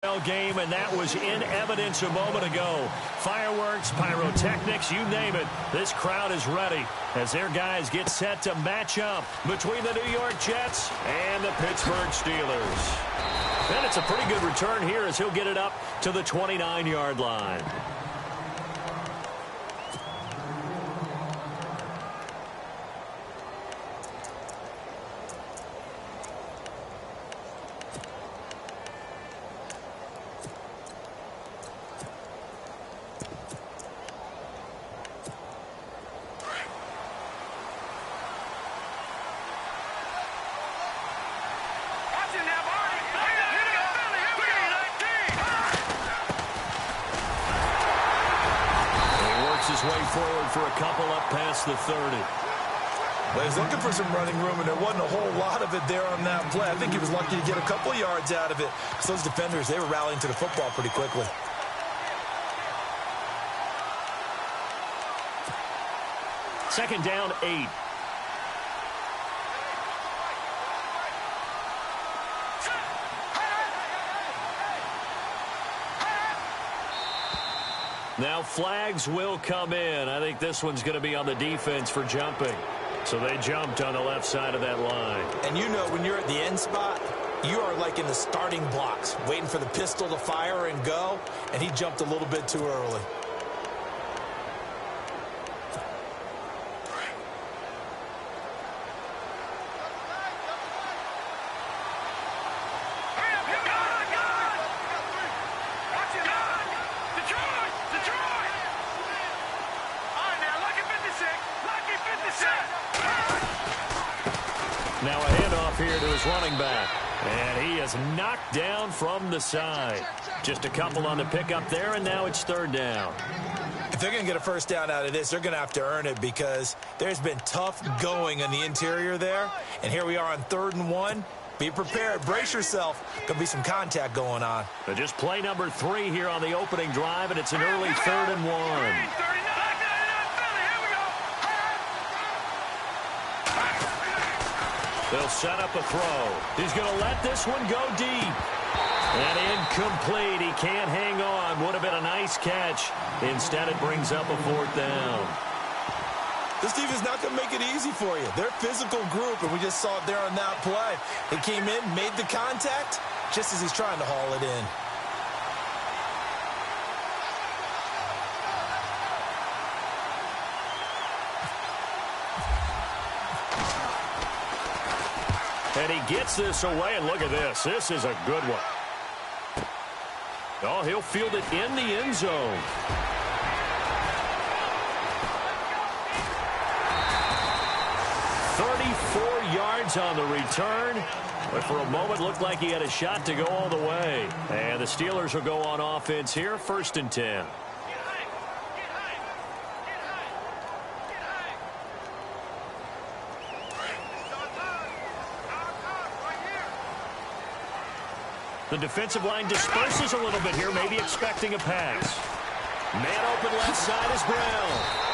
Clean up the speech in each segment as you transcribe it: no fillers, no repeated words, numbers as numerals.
Game, and that was in evidence a moment ago. Fireworks, pyrotechnics, you name it. This crowd is ready as their guys get set to match up between the New York Jets and the Pittsburgh Steelers. And it's a pretty good return here as he'll get it up to the 29-yard line. Way forward for a couple up past the 30. Well, he's looking for some running room, and there wasn't a whole lot of it there on that play. I think he was lucky to get a couple yards out of it. So those defenders, they were rallying to the football pretty quickly. Second down, 8. Now flags will come in. I think this one's going to be on the defense for jumping. So they jumped on the left side of that line. And you know when you're at the end spot, you are like in the starting blocks, waiting for the pistol to fire and go, and he jumped a little bit too early. Now a handoff here to his running back. And he is knocked down from the side. Just a couple on the pickup there, and now it's third down. If they're going to get a first down out of this, they're going to have to earn it because there's been tough going on the interior there. And here we are on 3rd and 1. Be prepared. Brace yourself. Going to be some contact going on. But just play number 3 here on the opening drive, and it's an early 3rd and 1. They'll set up a throw. He's going to let this one go deep. And incomplete. He can't hang on. Would have been a nice catch. Instead, it brings up a 4th down. This team is not going to make it easy for you. They're a physical group, and we just saw it there on that play. They came in, made the contact, just as he's trying to haul it in. And he gets this away, and look at this. This is a good one. Oh, he'll field it in the end zone. Yards on the return, but for a moment looked like he had a shot to go all the way. And the Steelers will go on offense here, 1st and 10. The defensive line disperses a little bit here, maybe expecting a pass. Man open left side is Brown.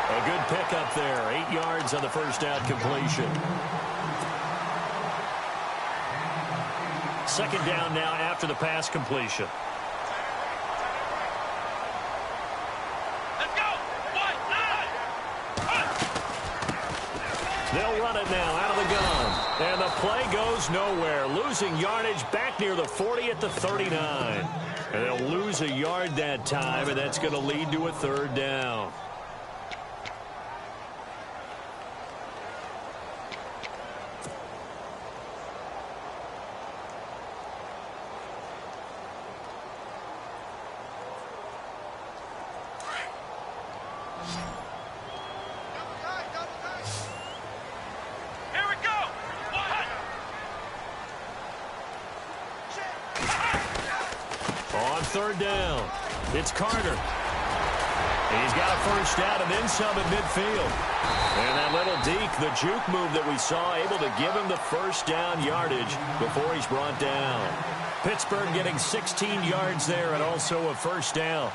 A good pickup there. 8 yards on the first down completion. Second down now after the pass completion. Let's go. They'll run it now out of the gun. And the play goes nowhere. Losing yardage back near the 40 at the 39. And they'll lose a yard that time, and that's going to lead to a 3rd down. On 3rd down, it's Carter. He's got a first down and then some at midfield. And that little deke, the juke move that we saw, able to give him the first down yardage before he's brought down. Pittsburgh getting 16 yards there and also a first down.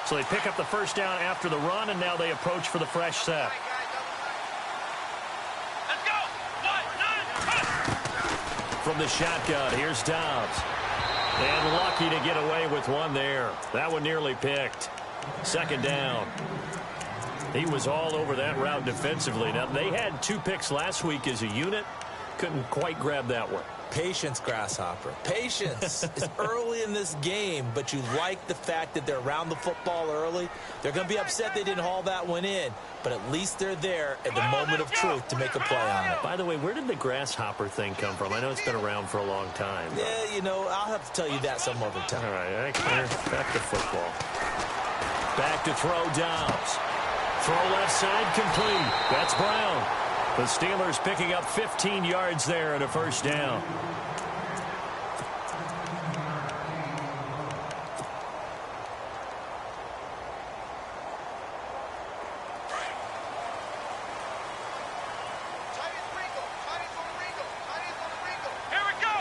So they pick up the first down after the run, and now they approach for the fresh set. Let's go. 1, 9, From the shotgun, here's Dobbs. And lucky to get away with one there. That one nearly picked. Second down. He was all over that route defensively. Now, they had 2 picks last week as a unit. Couldn't quite grab that one. Patience, Grasshopper. Patience. It's early in this game, but you like the fact that they're around the football early. They're going to be upset they didn't haul that one in, but at least they're there at the moment of truth to make a play on it. By the way, where did the grasshopper thing come from? I know it's been around for a long time. Yeah, you know, I'll have to tell you that some other time. All right, back to football. Back to throw, Dobbs. Throw left side, complete. That's Brown. The Steelers picking up 15 yards there and a first down. Here we go.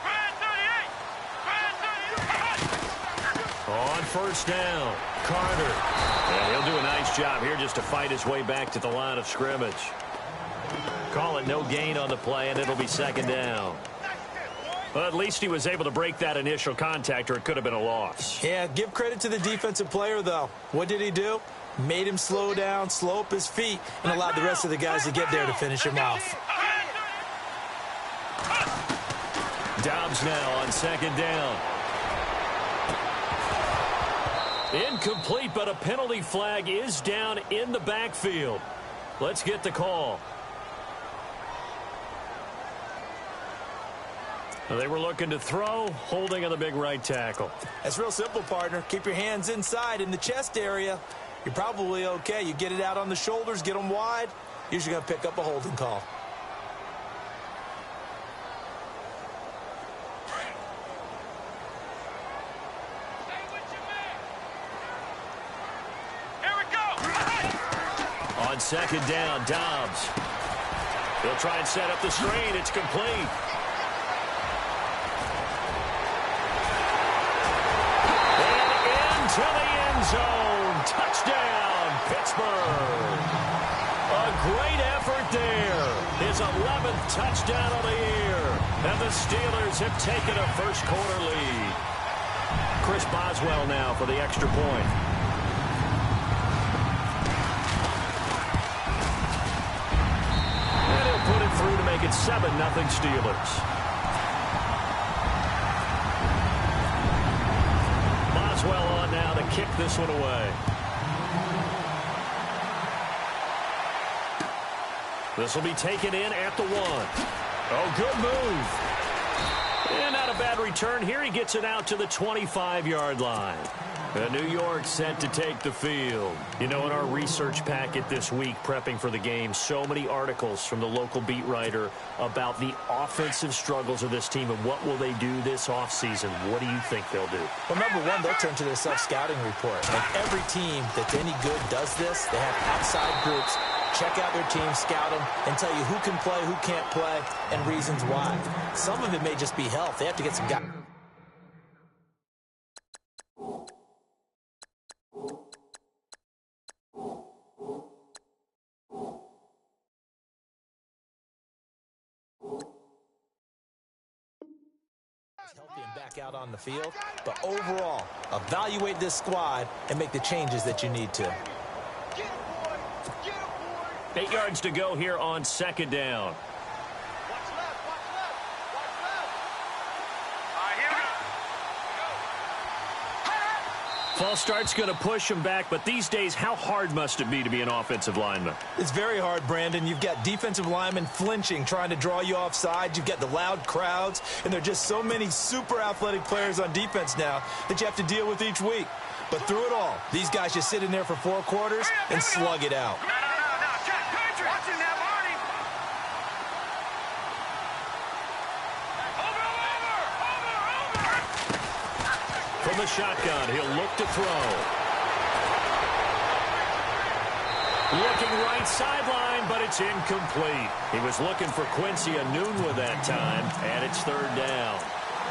Brand 38. On first down, Carter. And he'll do a nice job here just to fight his way back to the line of scrimmage. Call it no gain on the play, and it'll be second down. Well, at least he was able to break that initial contact, or it could have been a loss. Yeah, give credit to the defensive player, though. What did he do? Made him slow down, slow up his feet, and allowed the rest of the guys to get there to finish him off. Dobbs now on second down. Incomplete, but a penalty flag is down in the backfield. Let's get the call. They were looking to throw, holding on the big right tackle. That's real simple, partner. Keep your hands inside in the chest area. You're probably okay. You get it out on the shoulders, get them wide. Usually going to pick up a holding call. Here we go. On second down, Dobbs. He'll try and set up the screen. It's complete. To the end zone. Touchdown, Pittsburgh. A great effort there. His 11th touchdown of the year. And the Steelers have taken a first-quarter lead. Chris Boswell now for the extra point. And he'll put it through to make it 7-0 Steelers. Boswell on now to kick this one away. This will be taken in at the 1. Oh, good move. And not a bad return here. He gets it out to the 25-yard line. And New York set to take the field. You know, in our research packet this week, prepping for the game, so many articles from the local beat writer about the offensive struggles of this team and what will they do this offseason. What do you think they'll do? Well, number one, they'll turn to their self-scouting report. Like every team that's any good does this. They have outside groups. Check out their team, scout them, and tell you who can play, who can't play, and reasons why. Some of it may just be health. They have to get some guys. Healthy and back out on the field. But overall, evaluate this squad and make the changes that you need to. 8 yards to go here on second down. False start's going to push him back, but these days, how hard must it be to be an offensive lineman? It's very hard, Brandon. You've got defensive linemen flinching, trying to draw you offside. You've got the loud crowds, and there are just so many super athletic players on defense now that you have to deal with each week. But through it all, these guys just sit in there for 4 quarters and slug it out. From the shotgun, he'll look to throw. Looking right sideline, but it's incomplete. He was looking for Quincy Enunwa that time, and it's third down.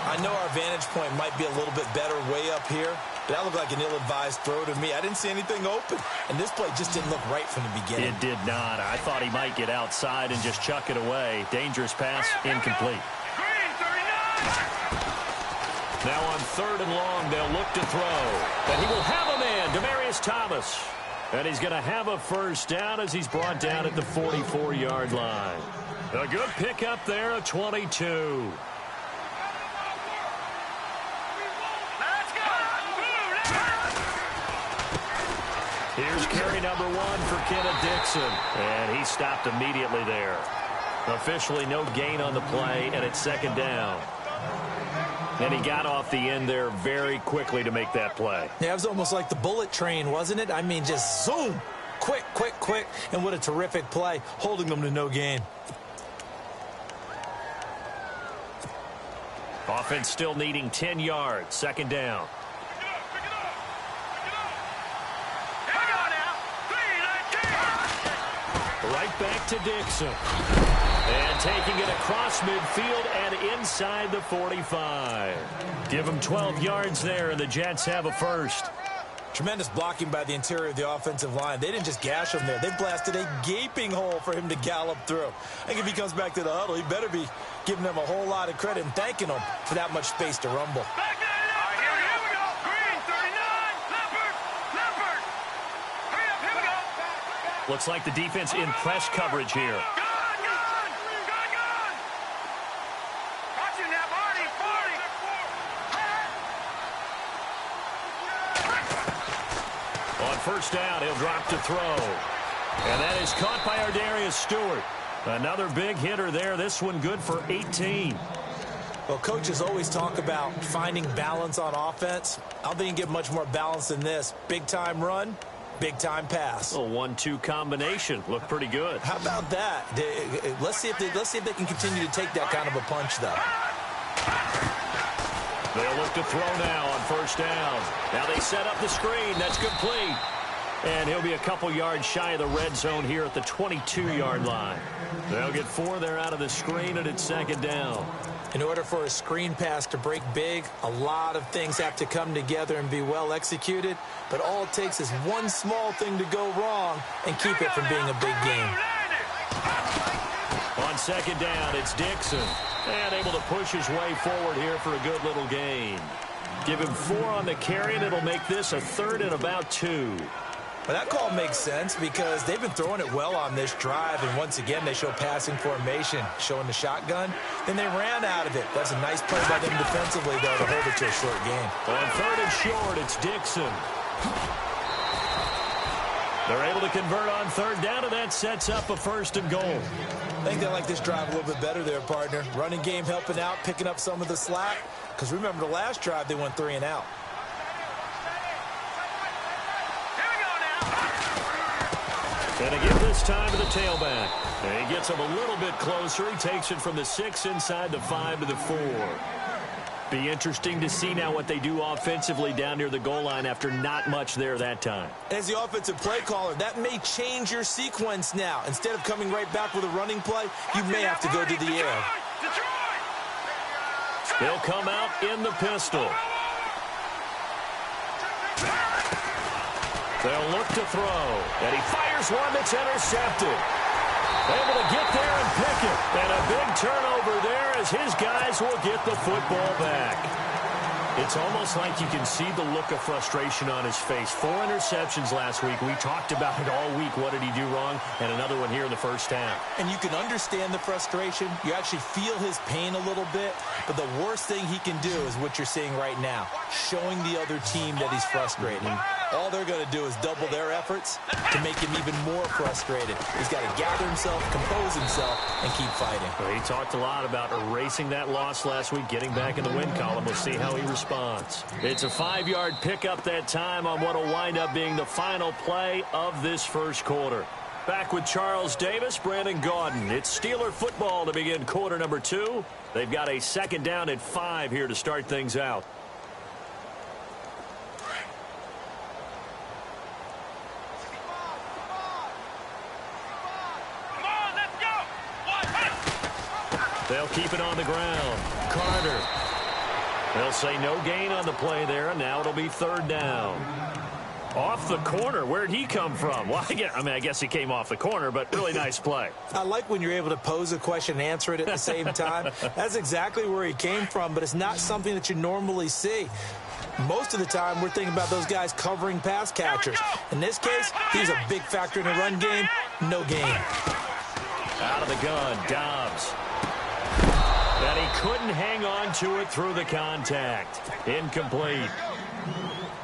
I know our vantage point might be a little bit better way up here, but that looked like an ill-advised throw to me. I didn't see anything open, and this play just didn't look right from the beginning. It did not. I thought he might get outside and just chuck it away. Dangerous pass, incomplete. Now on 3rd and long, they'll look to throw. And he will have a man, Demaryius Thomas. And he's going to have a first down as he's brought down at the 44-yard line. A good pickup there, a 22. Here's carry number 1 for Kenneth Dixon. And he stopped immediately there. Officially no gain on the play, and it's 2nd down. And he got off the end there very quickly to make that play. Yeah, it was almost like the bullet train, wasn't it? I mean, just zoom. Quick, quick, quick. And what a terrific play, holding them to no gain. Offense still needing 10 yards. 2nd down. Right back to Dixon. And taking it across midfield and inside the 45. Give them 12 yards there, and the Jets have a first. Tremendous blocking by the interior of the offensive line. They didn't just gash him there. They blasted a gaping hole for him to gallop through. I think if he comes back to the huddle, he better be giving them a whole lot of credit and thanking them for that much space to rumble. Looks like the defense in press coverage here. On 1st down, he'll drop to throw. And that is caught by Ardarius Stewart. Another big hitter there. This one good for 18. Well, coaches always talk about finding balance on offense. I don't think you can get much more balance than this. Big-time run, big-time pass. A 1-2 combination. Looked pretty good. How about that? Let's see if they can continue to take that kind of a punch, though. They'll look to throw now on 1st down. Now they set up the screen. That's complete. And he'll be a couple yards shy of the red zone here at the 22-yard line. They'll get 4 there out of the screen, and it's 2nd down. In order for a screen pass to break big, a lot of things have to come together and be well executed. But all it takes is one small thing to go wrong and keep it from being a big game. On 2nd down, it's Dixon. And able to push his way forward here for a good little gain. Give him 4 on the carry, and it'll make this a 3rd and about 2. Well, that call makes sense because they've been throwing it well on this drive, and once again they show passing formation, showing the shotgun. Then they ran out of it. That's a nice play by them defensively, though, to hold it to a short gain. On 3rd and short, it's Dixon. They're able to convert on 3rd down, and that sets up a 1st and goal. I think they like this drive a little bit better there, partner. Running game helping out, picking up some of the slack. Because remember the last drive, they went 3 and out. And again this time to the tailback. And he gets him a little bit closer. He takes it from the 6 inside the 5 to the 4. Be interesting to see now what they do offensively down near the goal line after not much there that time. As the offensive play caller, that may change your sequence now. Instead of coming right back with a running play, you may have to go to the air. They'll come out in the pistol. They'll look to throw. And he fires one that's intercepted. Able to get there and pick it. And a big turnover there as his guys will get the football back. It's almost like you can see the look of frustration on his face. 4 interceptions last week. We talked about it all week. What did he do wrong? And another one here in the 1st half. And you can understand the frustration. You actually feel his pain a little bit. But the worst thing he can do is what you're seeing right now. Showing the other team that he's frustrated. All they're going to do is double their efforts to make him even more frustrated. He's got to gather himself, compose himself, and keep fighting. Well, he talked a lot about erasing that loss last week, getting back in the win column. We'll see how he responds. It's a 5-yard pickup that time on what will wind up being the final play of this 1st quarter. Back with Charles Davis, Brandon Gaudin. It's Steeler football to begin quarter number 2. They've got a 2nd down at 5 here to start things out. They'll keep it on the ground. Carter. They'll say no gain on the play there, and now it'll be third down. Off the corner. Where'd he come from? Well, I guess he came off the corner, but really nice play. I like when you're able to pose a question and answer it at the same time. That's exactly where he came from, but it's not something that you normally see. Most of the time, we're thinking about those guys covering pass catchers. In this case, he's a big factor in the run game. No gain. Out of the gun, Dobbs. And he couldn't hang on to it through the contact. Incomplete.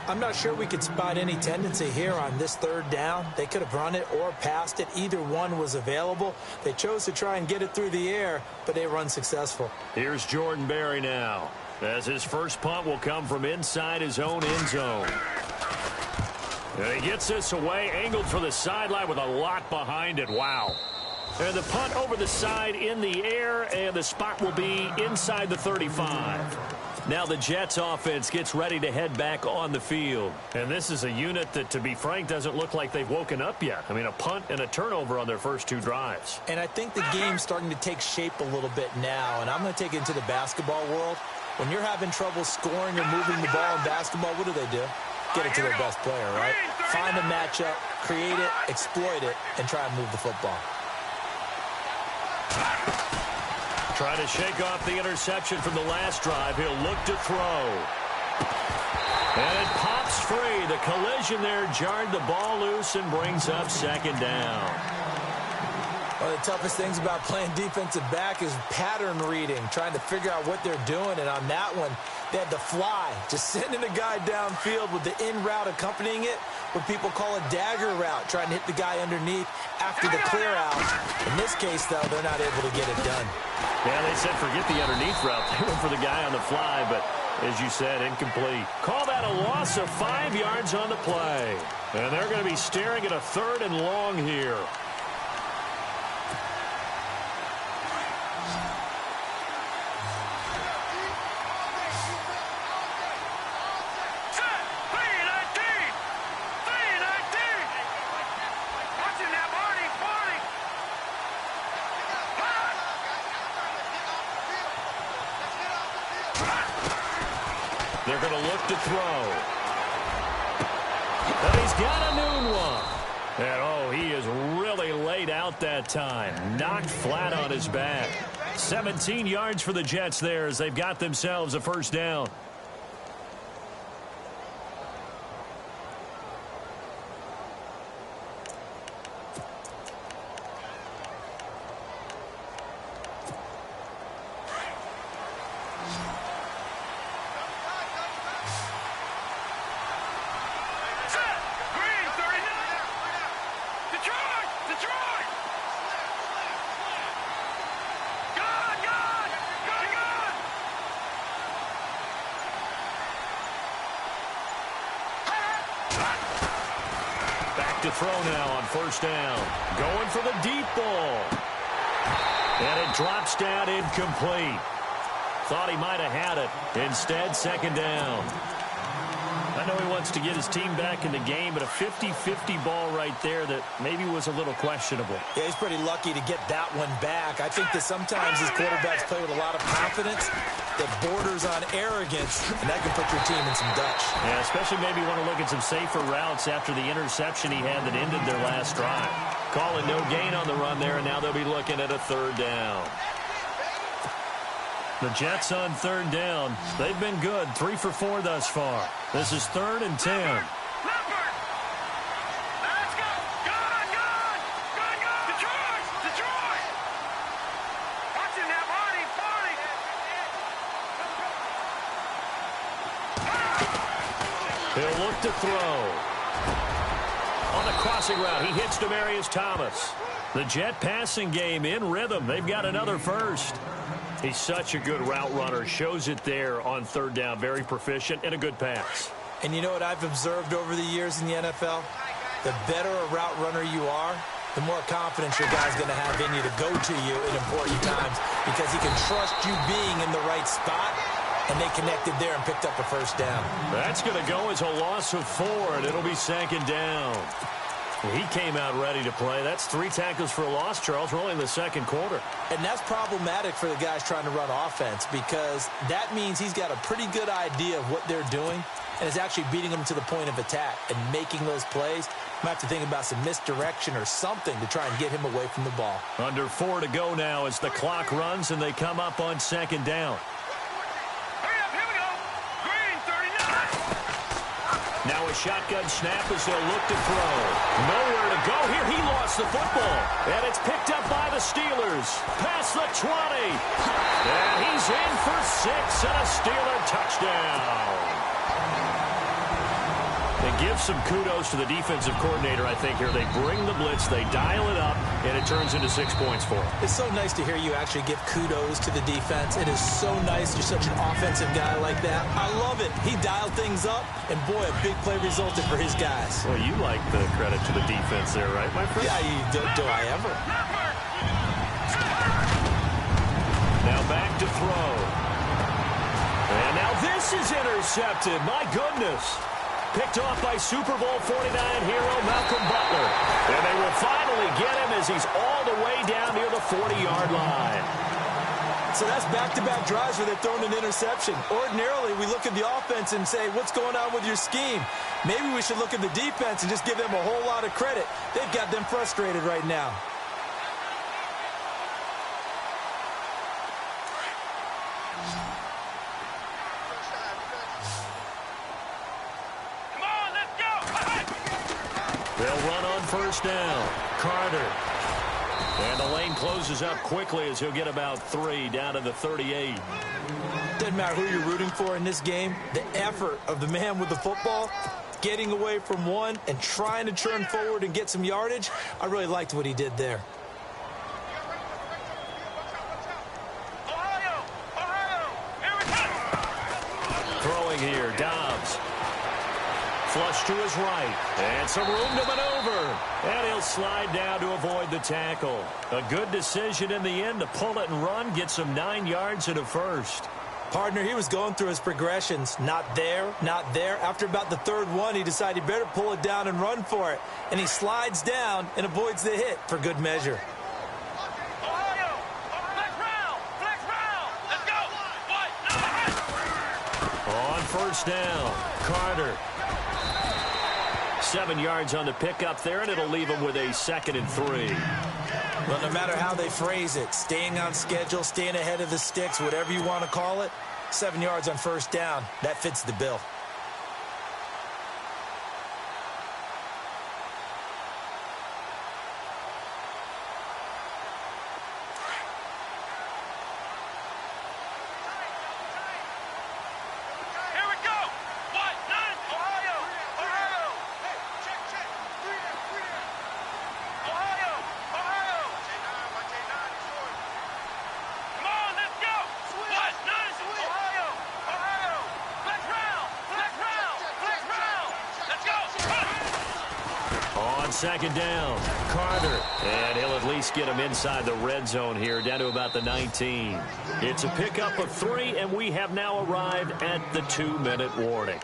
I'm not sure we could spot any tendency here on this third down. They could have run it or passed it. Either one was available. They chose to try and get it through the air, but they were unsuccessful. Here's Jordan Berry now, as his first punt will come from inside his own end zone. And he gets this away, angled for the sideline with a lot behind it. Wow. And the punt over the side in the air, and the spot will be inside the 35. Now the Jets offense gets ready to head back on the field. And this is a unit that, to be frank, doesn't look like they've woken up yet. I mean, a punt and a turnover on their first two drives. And I think the game's starting to take shape a little bit now. And I'm going to take it into the basketball world. When you're having trouble scoring or moving the ball in basketball, what do? Get it to their best player, right? Find a matchup, create it, exploit it, and try and move the football. Try to shake off the interception from the last drive. He'll look to throw. And it pops free. The collision there jarred the ball loose and brings up second down. One of the toughest things about playing defensive back is pattern reading, trying to figure out what they're doing. And on that one, they had the fly, just sending a guy downfield with the in route accompanying it, what people call a dagger route, trying to hit the guy underneath after the clear out. In this case, though, they're not able to get it done. Yeah, they said forget the underneath route. They went for the guy on the fly, but as you said, incomplete. Call that a loss of 5 yards on the play. And they're going to be staring at a third and long here. They're going to look to throw. And he's got a noon one. And, oh, he is really laid out that time. Knocked flat on his back. 17 yards for the Jets there as they've got themselves a first down. To throw now on first down. Going for the deep ball. And it drops down incomplete. Thought he might have had it. Instead, second down. I know he wants to get his team back in the game, but a 50-50 ball right there that maybe was a little questionable. Yeah, he's pretty lucky to get that one back. I think that sometimes these quarterbacks play with a lot of confidence that borders on arrogance, and that can put your team in some Dutch. Yeah, especially maybe want to look at some safer routes after the interception he had that ended their last drive. Calling no gain on the run there, and now they'll be looking at a third down. The Jets on third down. They've been good, 3 for 4 thus far. This is 3rd and 10. He'll look to throw. On the crossing route, he hits Demaryius Thomas. The Jet passing game in rhythm. They've got another first. He's such a good route runner. Shows it there on third down. Very proficient and a good pass. And you know what I've observed over the years in the NFL? The better a route runner you are, the more confidence your guy's going to have in you to go to you in important times because he can trust you being in the right spot, and they connected there and picked up a first down. That's going to go as a loss of 4, and it'll be second down. He came out ready to play. That's 3 tackles for a loss, Charles. We're only in the second quarter. And that's problematic for the guys trying to run offense because that means he's got a pretty good idea of what they're doing and is actually beating them to the point of attack and making those plays. Might have to think about some misdirection or something to try and get him away from the ball. Under 4 to go now as the clock runs and they come up on second down. Hurry up, here we go. Green, 39. Now a shotgun snap as they'll look to throw. Nowhere to go here. He lost the football. And it's picked up by the Steelers. Past the 20. And he's in for 6 and a Steeler touchdown. They give some kudos to the defensive coordinator, I think, here. They bring the blitz, they dial it up, and it turns into 6 points for them. It's so nice to hear you actually give kudos to the defense. It is so nice you're such an offensive guy like that. I love it. He dialed things up, and boy, a big play resulted for his guys. Well, you like the credit to the defense there, right, my friend? Yeah, do I ever. Now back to throw. And now this is intercepted. My goodness. Picked off by Super Bowl 49 hero Malcolm Butler. And they will finally get him as he's all the way down near the 40-yard line. So that's back-to-back drives where they're throwing an interception. Ordinarily, we look at the offense and say, what's going on with your scheme? Maybe we should look at the defense and just give them a whole lot of credit. They've got them frustrated right now. They'll run on first down. Carter. And the lane closes up quickly as he'll get about 3 down to the 38. Doesn't matter who you're rooting for in this game. The effort of the man with the football, getting away from one and trying to turn forward and get some yardage, I really liked what he did there. Throwing here, Dobbs. Flush to his right. And some room to maneuver. And he'll slide down to avoid the tackle. A good decision in the end to pull it and run. Get some 9 yards and a first. Partner, he was going through his progressions. Not there, not there. After about the third one, he decided he better pull it down and run for it. And he slides down and avoids the hit for good measure. On first down, Carter. 7 yards on the pickup there, and it'll leave him with a 2nd and 3. Well, no matter how they phrase it, staying on schedule, staying ahead of the sticks, whatever you want to call it, 7 yards on first down, that fits the bill. Second down, Carter. And he'll at least get him inside the red zone here, down to about the 19. It's a pickup of 3, and we have now arrived at the 2-minute warning.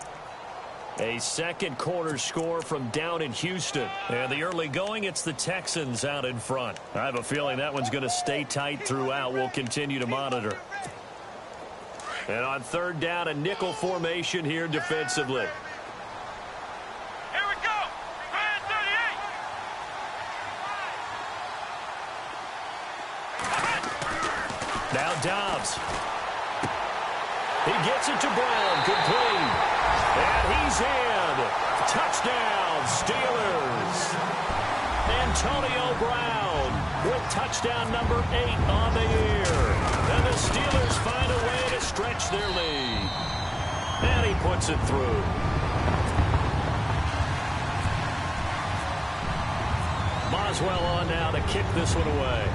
A second quarter score from down in Houston. And the early going, it's the Texans out in front. I have a feeling that one's going to stay tight throughout. We'll continue to monitor. And on third down, a nickel formation here defensively. Now Dobbs. He gets it to Brown. Complete. And he's in. Touchdown, Steelers. Antonio Brown with touchdown number 8 on the year. And the Steelers find a way to stretch their lead. And he puts it through. Boswell on now to kick this one away.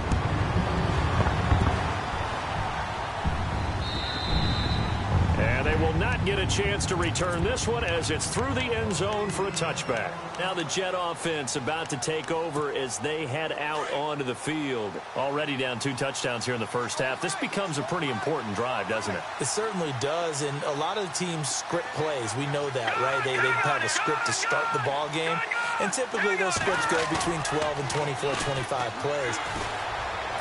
And they will not didn't get a chance to return this one as it's through the end zone for a touchback. Now the Jet offense about to take over as they head out onto the field. Already down 2 touchdowns here in the first half. This becomes a pretty important drive, doesn't it? It certainly does, and a lot of teams script plays. We know that, right? They have a script to start the ball game, and typically those scripts go between 12 and 24, 25 plays.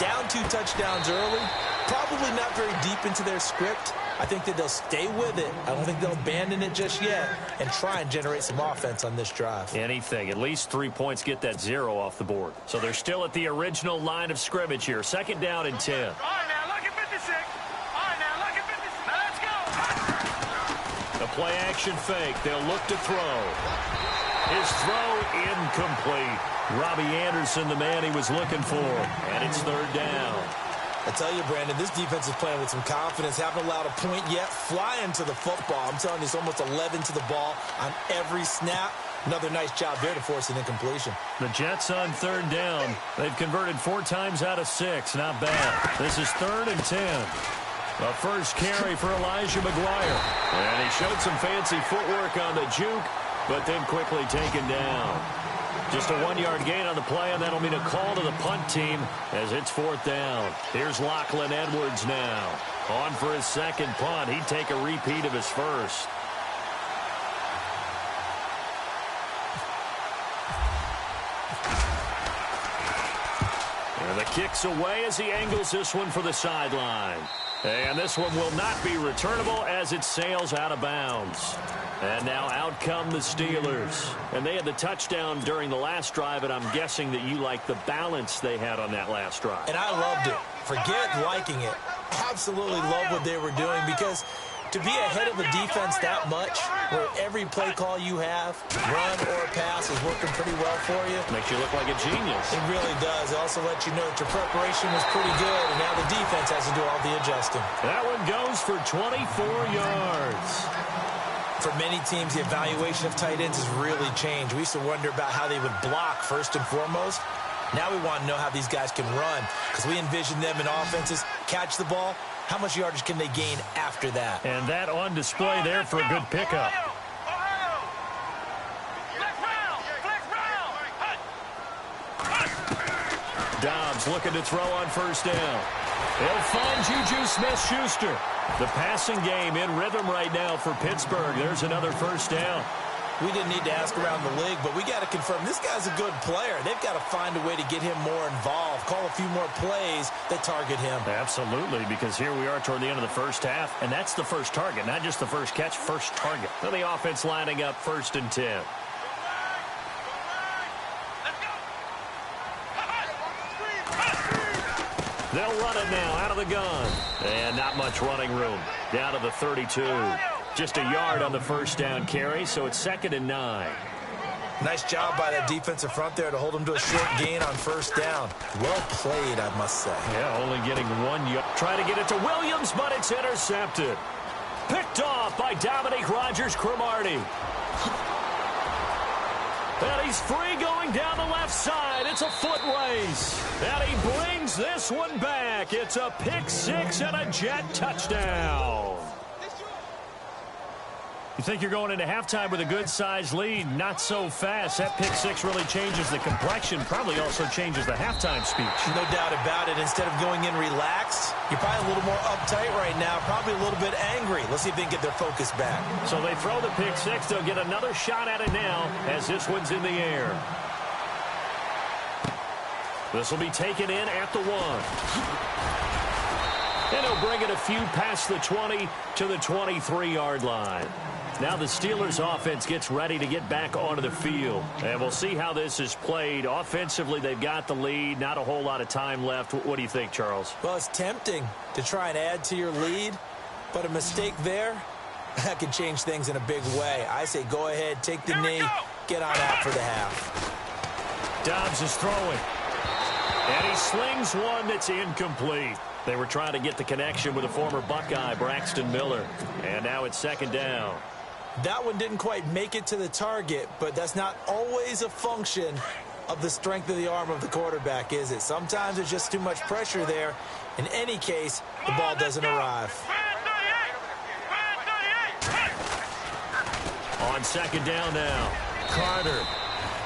Down 2 touchdowns early, probably not very deep into their script. I think that they'll stay with it. I don't think they'll abandon it just yet and try and generate some offense on this drive. Anything. At least 3 points get that 0 off the board. So they're still at the original line of scrimmage here. 2nd down and 10. All right, now, look at 56. All right, now, look at 56. Now, let's go. The play-action fake. They'll look to throw. His throw incomplete. Robbie Anderson, the man he was looking for. And it's 3rd down. I tell you, Brandon, this defense is playing with some confidence. Haven't allowed a point yet. Flying to the football. I'm telling you, it's almost 11 to the ball on every snap. Another nice job there to force an incompletion. The Jets on 3rd down. They've converted 4 times out of 6. Not bad. This is 3rd and 10. The first carry for Elijah McGuire. And he showed some fancy footwork on the juke, but then quickly taken down. Just a 1-yard gain on the play, and that'll mean a call to the punt team as it's 4th down. Here's Lachlan Edwards now. On for his 2nd punt. He'd take a repeat of his first. And the kick's away as he angles this one for the sideline. And this one will not be returnable as it sails out of bounds. And now out come the Steelers. And they had the touchdown during the last drive, and I'm guessing that you like the balance they had on that last drive. And I loved it. Forget liking it. Absolutely love what they were doing, because to be ahead of the defense that much, where every play call you have, run or pass, is working pretty well for you. Makes you look like a genius. It really does. It also lets you know that your preparation was pretty good, and now the defense has to do all the adjusting. That one goes for 24 yards. For many teams, the evaluation of tight ends has really changed. We used to wonder about how they would block first and foremost. Now we want to know how these guys can run, because we envision them in offenses catch the ball. How much yardage can they gain after that? And that on display there for a good pickup. Dobbs looking to throw on 1st down. He'll find Juju Smith-Schuster. The passing game in rhythm right now for Pittsburgh. There's another 1st down. We didn't need to ask around the league, but we got to confirm this guy's a good player. They've got to find a way to get him more involved, call a few more plays that target him. Absolutely, because here we are toward the end of the first half, and that's the first target, not just the first catch, first target. So the offense lining up 1st and 10. They'll run it now out of the gun. And not much running room. Down to the 32. Just a yard on the 1st down carry, so it's 2nd and 9. Nice job by that defensive front there to hold him to a short gain on 1st down. Well played, I must say. Yeah, only getting 1 yard. Trying to get it to Williams, but it's intercepted. Picked off by Dominique Rodgers-Cromartie. And he's free going down the left side. It's a foot race. And he brings this one back. It's a pick 6 and a Jet touchdown. You think you're going into halftime with a good-sized lead. Not so fast. That pick 6 really changes the complexion. Probably also changes the halftime speech. No doubt about it. Instead of going in relaxed, you're probably a little more uptight right now. Probably a little bit angry. Let's see if they can get their focus back. So they throw the pick 6. They'll get another shot at it now as this one's in the air. This will be taken in at the 1. And he'll bring it a few past the 20 to the 23-yard line. Now the Steelers offense gets ready to get back onto the field. And we'll see how this is played. Offensively, they've got the lead. Not a whole lot of time left. What do you think, Charles? Well, it's tempting to try and add to your lead, but a mistake there, that could change things in a big way. I say go ahead, take the knee, get on out for the half. Dobbs is throwing. And he slings one that's incomplete. They were trying to get the connection with a former Buckeye, Braxton Miller. And now it's 2nd down. That one didn't quite make it to the target, but that's not always a function of the strength of the arm of the quarterback, is it? Sometimes there's just too much pressure there. In any case, the ball doesn't arrive. On second down now, Carter.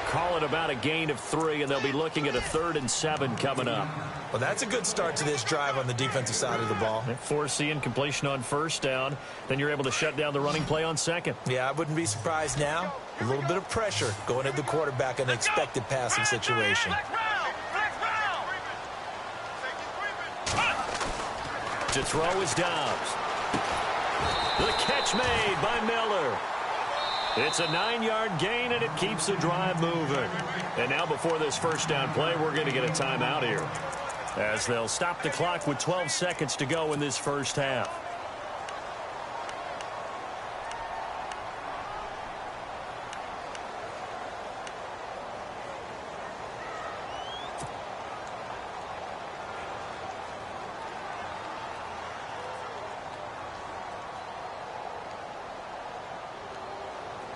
Call it about a gain of 3, and they'll be looking at a 3rd and 7 coming up. Well, that's a good start to this drive on the defensive side of the ball. Forcing completion on first down. Then you're able to shut down the running play on second. Yeah, I wouldn't be surprised now. A little bit of pressure going at the quarterback in an expected passing situation. To throw is Dobbs. The catch made by Miller. It's a 9-yard gain, and it keeps the drive moving. And now before this first down play, we're going to get a timeout here, as they'll stop the clock with 12 seconds to go in this first half.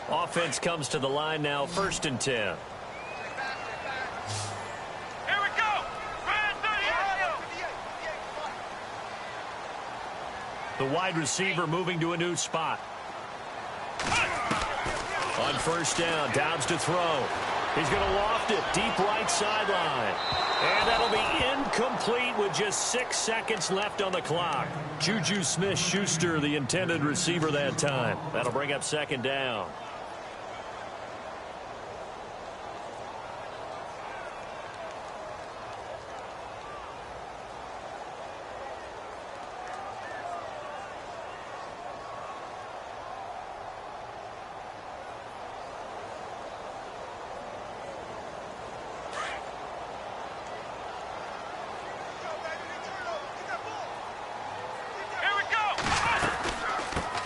Offense comes to the line now, 1st and 10. Here we go. The wide receiver moving to a new spot. On first down, Dobbs to throw. He's going to loft it deep right sideline. And that'll be incomplete with just 6 seconds left on the clock. Juju Smith-Schuster, the intended receiver that time. That'll bring up second down.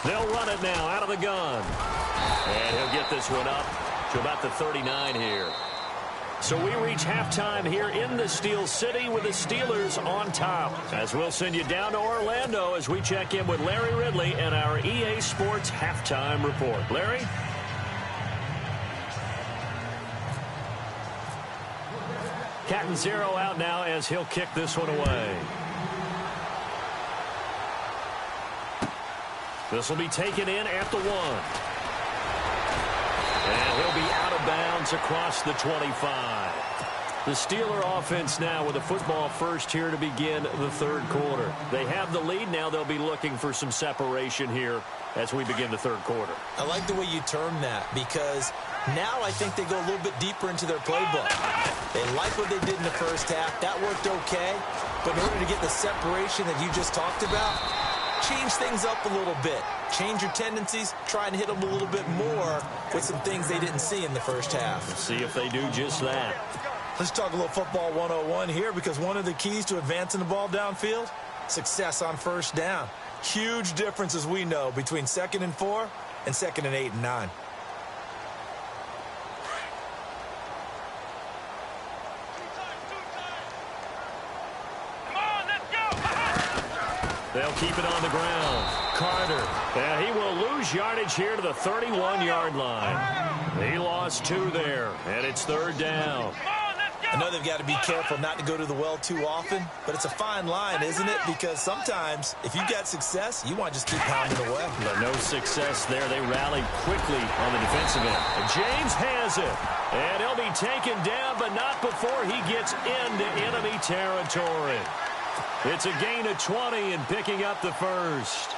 They'll run it now out of the gun. And he'll get this one up to about the 39 here. So we reach halftime here in the Steel City with the Steelers on top. As we'll send you down to Orlando as we check in with Larry Ridley and our EA Sports halftime report. Larry? Catanzaro out now as he'll kick this one away. This will be taken in at the 1. And he'll be out of bounds across the 25. The Steeler offense now with a football first here to begin the 3rd quarter. They have the lead. Now they'll be looking for some separation here as we begin the 3rd quarter. I like the way you term that, because now I think they go a little bit deeper into their playbook. They like what they did in the first half. That worked okay. But in order to get the separation that you just talked about, change things up a little bit. Change your tendencies. Try and hit them a little bit more with some things they didn't see in the first half. Let's see if they do just that. Let's talk a little football 101 here, because one of the keys to advancing the ball downfield, success on first down. Huge difference, as we know, between 2nd and 4 and 2nd and 8 and 9. They'll keep it on the ground. Carter. And he will lose yardage here to the 31-yard line. He lost 2 there, and it's 3rd down. I know they've got to be careful not to go to the well too often, but it's a fine line, isn't it? Because sometimes, if you've got success, you want to just keep pounding away. But no success there. They rallied quickly on the defensive end. And James has it. And he'll be taken down, but not before he gets into enemy territory. It's a gain of 20 and picking up the first.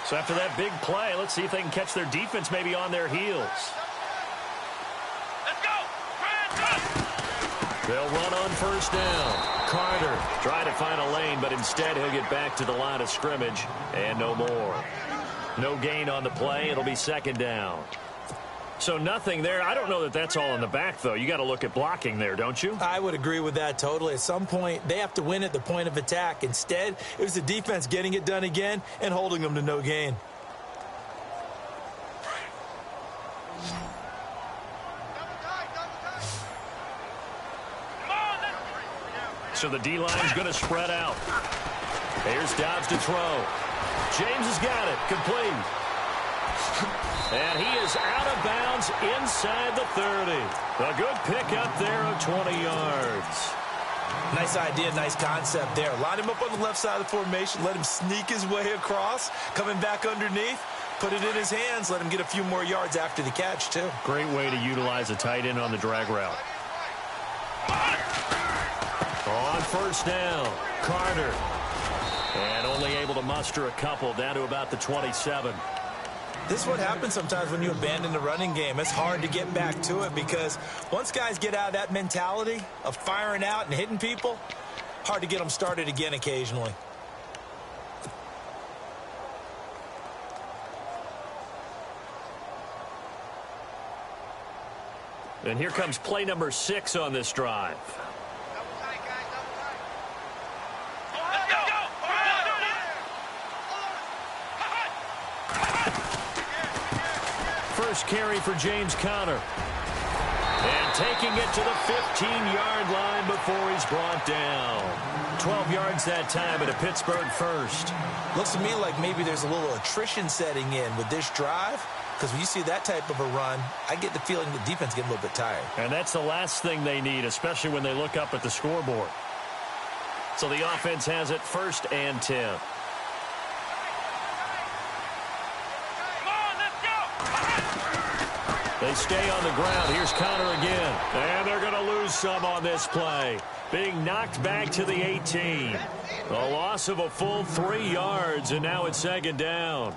So after that big play, let's see if they can catch their defense maybe on their heels. Let's go. They'll run on first down. Carter trying to find a lane, but instead he'll get back to the line of scrimmage and no more. No gain on the play. It'll be 2nd down. So nothing there. I don't know that that's all in the back, though. You got to look at blocking there, don't you? I would agree with that totally. At some point, they have to win at the point of attack. Instead, it was the defense getting it done again and holding them to no gain. So the D-line's going to spread out. Here's Dobbs to throw. James has got it. Complete. And he is out of bounds inside the 30. A good pickup there of 20 yards. Nice idea, nice concept there. Line him up on the left side of the formation, let him sneak his way across, coming back underneath, put it in his hands, let him get a few more yards after the catch, too. Great way to utilize a tight end on the drag route. On first down, Carter. And only able to muster a couple, down to about the 27. This is what happens sometimes when you abandon the running game. It's hard to get back to it because once guys get out of that mentality of firing out and hitting people, hard to get them started again occasionally. And here comes play number 6 on this drive. First carry for James Conner. And taking it to the 15-yard line before he's brought down. 12 yards that time at a Pittsburgh first. Looks to me like maybe there's a little attrition setting in with this drive. Because when you see that type of a run, I get the feeling the defense getting a little bit tired. And that's the last thing they need, especially when they look up at the scoreboard. So the offense has it 1st and 10. They stay on the ground. Here's Conner again. And they're going to lose some on this play. Being knocked back to the 18. A loss of a full 3 yards, and now it's 2nd down.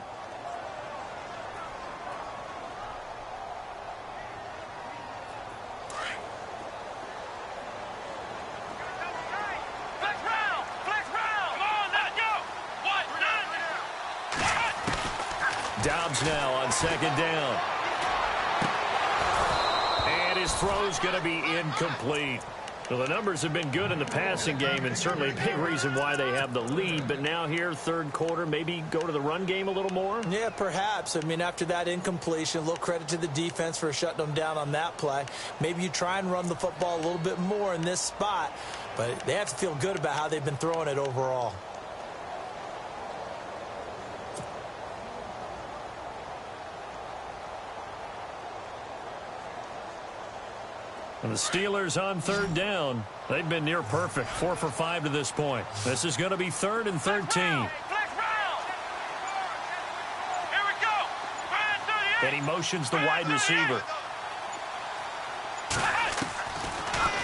Dobbs now on 2nd down. And his throw's going to be incomplete. Well, the numbers have been good in the passing game and certainly a big reason why they have the lead. But now here, 3rd quarter, maybe go to the run game a little more? Yeah, perhaps. I mean, after that incompletion, a little credit to the defense for shutting them down on that play. Maybe you try and run the football a little bit more in this spot. But they have to feel good about how they've been throwing it overall. And the Steelers on 3rd down. They've been near perfect, 4 for 5 to this point. This is going to be 3rd and 13. And he motions the wide receiver.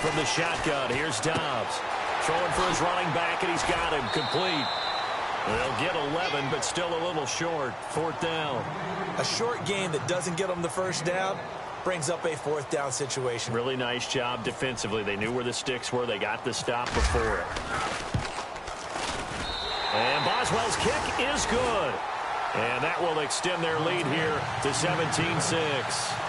From the shotgun, here's Dobbs. Throwing for his running back, and he's got him complete. They'll get 11, but still a little short. 4th down. A short game that doesn't get them the first down brings up a 4th down situation. Really nice job defensively. They knew where the sticks were. They got the stop before it. And Boswell's kick is good. And that will extend their lead here to 17-6.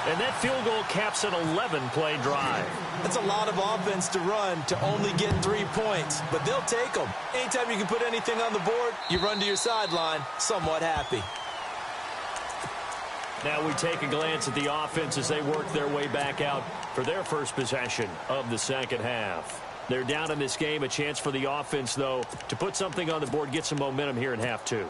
And that field goal caps an 11-play drive. That's a lot of offense to run to only get 3 points, but they'll take them. Anytime you can put anything on the board, you run to your sideline somewhat happy. Now we take a glance at the offense as they work their way back out for their first possession of the 2nd half. They're down in this game. A chance for the offense, though, to put something on the board, get some momentum here in half 2.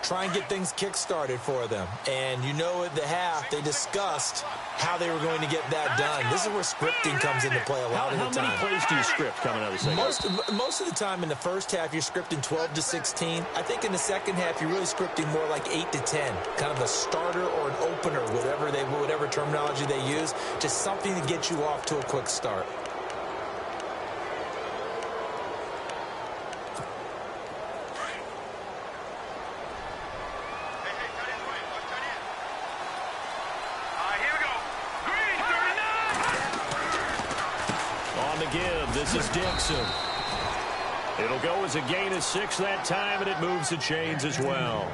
Try and get things kick-started for them. And you know at the half, they discussed how they were going to get that done. This is where scripting comes into play a lot of the time. How many plays do you script coming out of the second half? Most of the time in the first half, you're scripting 12 to 16. I think in the second half, you're really scripting more like 8 to 10. Kind of a starter or an opener, whatever terminology they use. Just something to get you off to a quick start. This is Dixon. It'll go as a gain of 6 that time, and it moves the chains as well.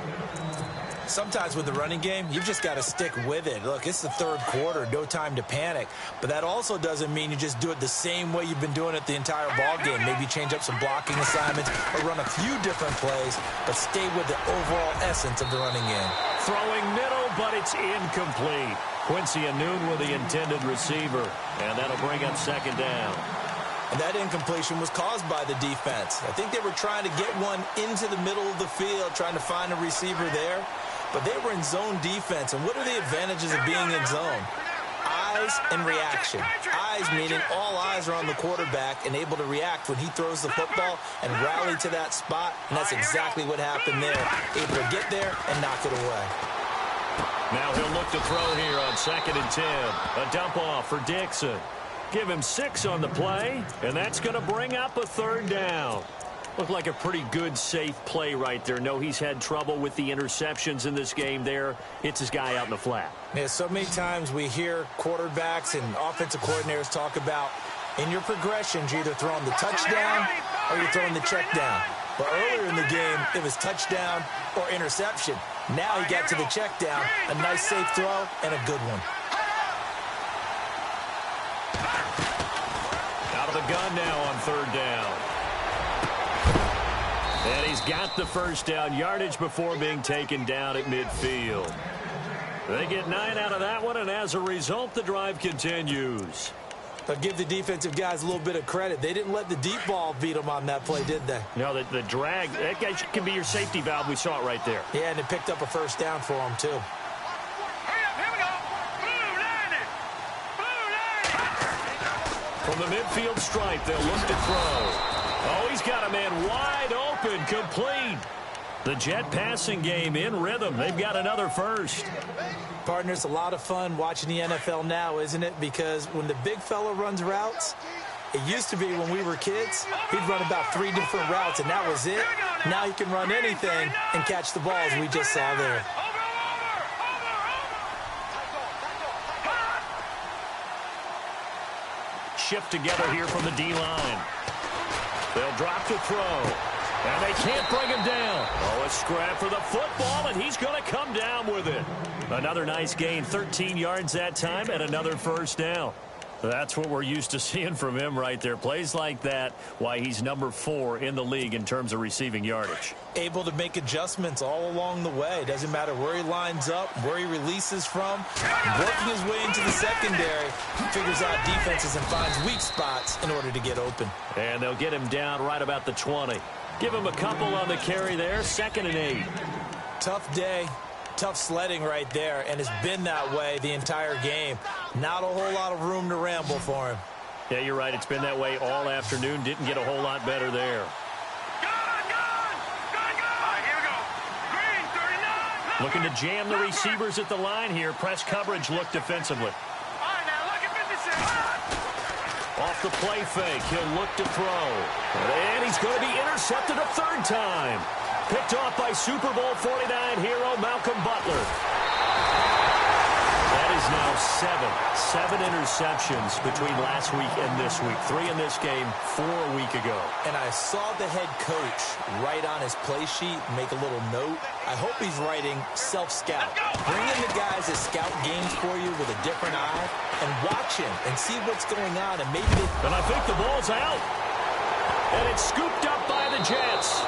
Sometimes with the running game, you've just got to stick with it. Look, it's the 3rd quarter, no time to panic. But that also doesn't mean you just do it the same way you've been doing it the entire ball game. Maybe change up some blocking assignments or run a few different plays, but stay with the overall essence of the running game. Throwing middle, but it's incomplete. Quincy Anoon with the intended receiver, and that'll bring up 2nd down. And that incompletion was caused by the defense. I think they were trying to get one into the middle of the field, trying to find a receiver there. but they were in zone defense. And what are the advantages of being in zone? Eyes and reaction. Eyes meaning all eyes are on the quarterback and able to react when he throws the football and rally to that spot. And that's exactly what happened there. Able to get there and knock it away. Now he'll look to throw here on 2nd and 10. A dump off for Dixon. Give him 6 on the play, and that's going to bring up a 3rd down. Looked like a pretty good, safe play right there. No, he's had trouble with the interceptions in this game there. Hits his guy out in the flat. Yeah, so many times we hear quarterbacks and offensive coordinators talk about in your progressions, you're either throwing the touchdown or you're throwing the check down. But earlier in the game, it was touchdown or interception. Now he got to the check down, a nice safe throw, and a good one. Out of the gun now on 3rd down. And he's got the 1st down yardage before being taken down at midfield. They get 9 out of that one, and as a result, the drive continues. But give the defensive guys a little bit of credit. They didn't let the deep ball beat them on that play, did they? No, the drag, that guy can be your safety valve. We saw it right there. Yeah, and it picked up a 1st down for them, too. From the midfield stripe, they'll look to throw. Oh, he's got a man wide open, complete. The Jet passing game in rhythm. They've got another 1st. Partner, it's a lot of fun watching the NFL now, isn't it? Because when the big fella runs routes, it used to be when we were kids, he'd run about 3 different routes, and that was it. Now he can run anything and catch the ball, as we just saw there. Shift together here from the D-line. They'll drop to throw. And they can't bring him down. Oh, a scrap for the football, and he's going to come down with it. Another nice gain, 13 yards that time, and another 1st down. That's what we're used to seeing from him right there. Plays like that, why he's number 4 in the league in terms of receiving yardage. Able to make adjustments all along the way. Doesn't matter where he lines up, where he releases from. Working his way into the secondary, he figures out defenses and finds weak spots in order to get open. And they'll get him down right about the 20. Give him a couple on the carry there, 2nd and 8. Tough day. Tough sledding right there, and it's been that way the entire game. Not a whole lot of room to ramble for him. Yeah, you're right. It's been that way all afternoon. Didn't get a whole lot better there. Looking to jam the receivers at the line here. Press coverage look defensively. Off the play fake, he'll look to throw. And he's going to be intercepted a 3rd time. Picked off by Super Bowl 49 hero Malcolm Butler. That is now 7 interceptions between last week and this week. 3 in this game, 4 a week ago. And I saw the head coach write on his play sheet, make a little note. I hope he's writing self-scout. Bring in the guys that scout games for you with a different eye and watch him and see what's going on. And maybe And I think the ball's out. And it's scooped up by the Jets.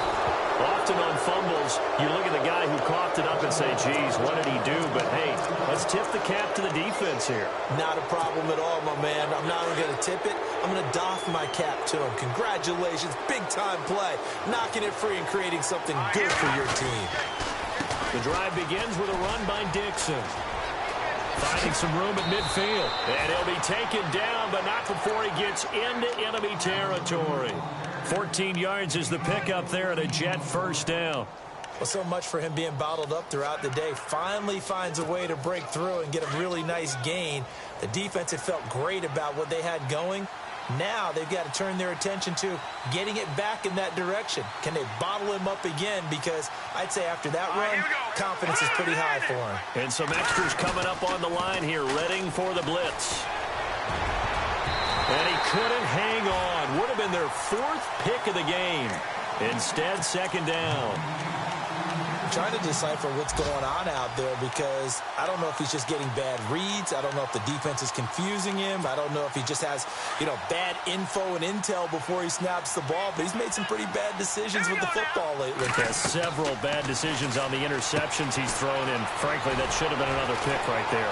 Often on fumbles, you look at the guy who coughed it up and say, geez, what did he do? But, hey, let's tip the cap to the defense here. Not a problem at all, my man. I'm not even going to tip it. I'm going to doff my cap to him. Congratulations. Big-time play. Knocking it free and creating something good for your team. The drive begins with a run by Dixon. Finding some room at midfield. And he'll be taken down, but not before he gets into enemy territory. 14 yards is the pickup there at a Jet 1st down. Well, so much for him being bottled up throughout the day. Finally finds a way to break through and get a really nice gain. The defense had felt great about what they had going. Now they've got to turn their attention to getting it back in that direction. Can they bottle him up again? Because I'd say after that run, confidence is pretty high for him. And some extras coming up on the line here, readying for the blitz. And he couldn't hang on. Would have been their 4th pick of the game. Instead, 2nd down. I'm trying to decipher what's going on out there because I don't know if he's just getting bad reads. I don't know if the defense is confusing him. I don't know if he just has, bad info and intel before he snaps the ball. But he's made some pretty bad decisions with the football lately. Yeah, several bad decisions on the interceptions he's thrown in. Frankly, that should have been another pick right there.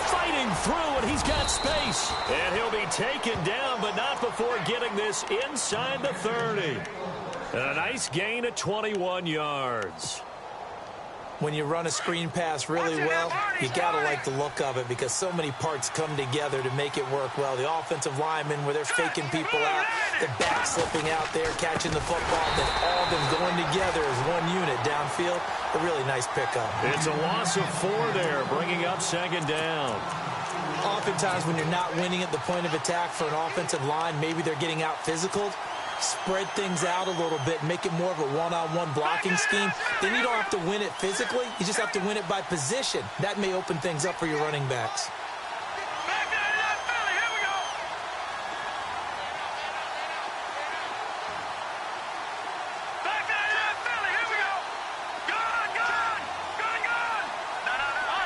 Fighting through, and he's got space. And he'll be taken down, but not before getting this inside the 30. And a nice gain of 21 yards. When you run a screen pass really well, you got to like the look of it because so many parts come together to make it work well. The offensive linemen, where they're faking people out, the back slipping out there, catching the football, then all of them going together as one unit downfield. A really nice pickup. It's a loss of 4 there, bringing up second down. Oftentimes when you're not winning at the point of attack for an offensive line, maybe they're getting out physical. Spread things out a little bit, make it more of a one-on-one blocking scheme. Then you don't have to win it physically. You just have to win it by position. That may open things up for your running backs.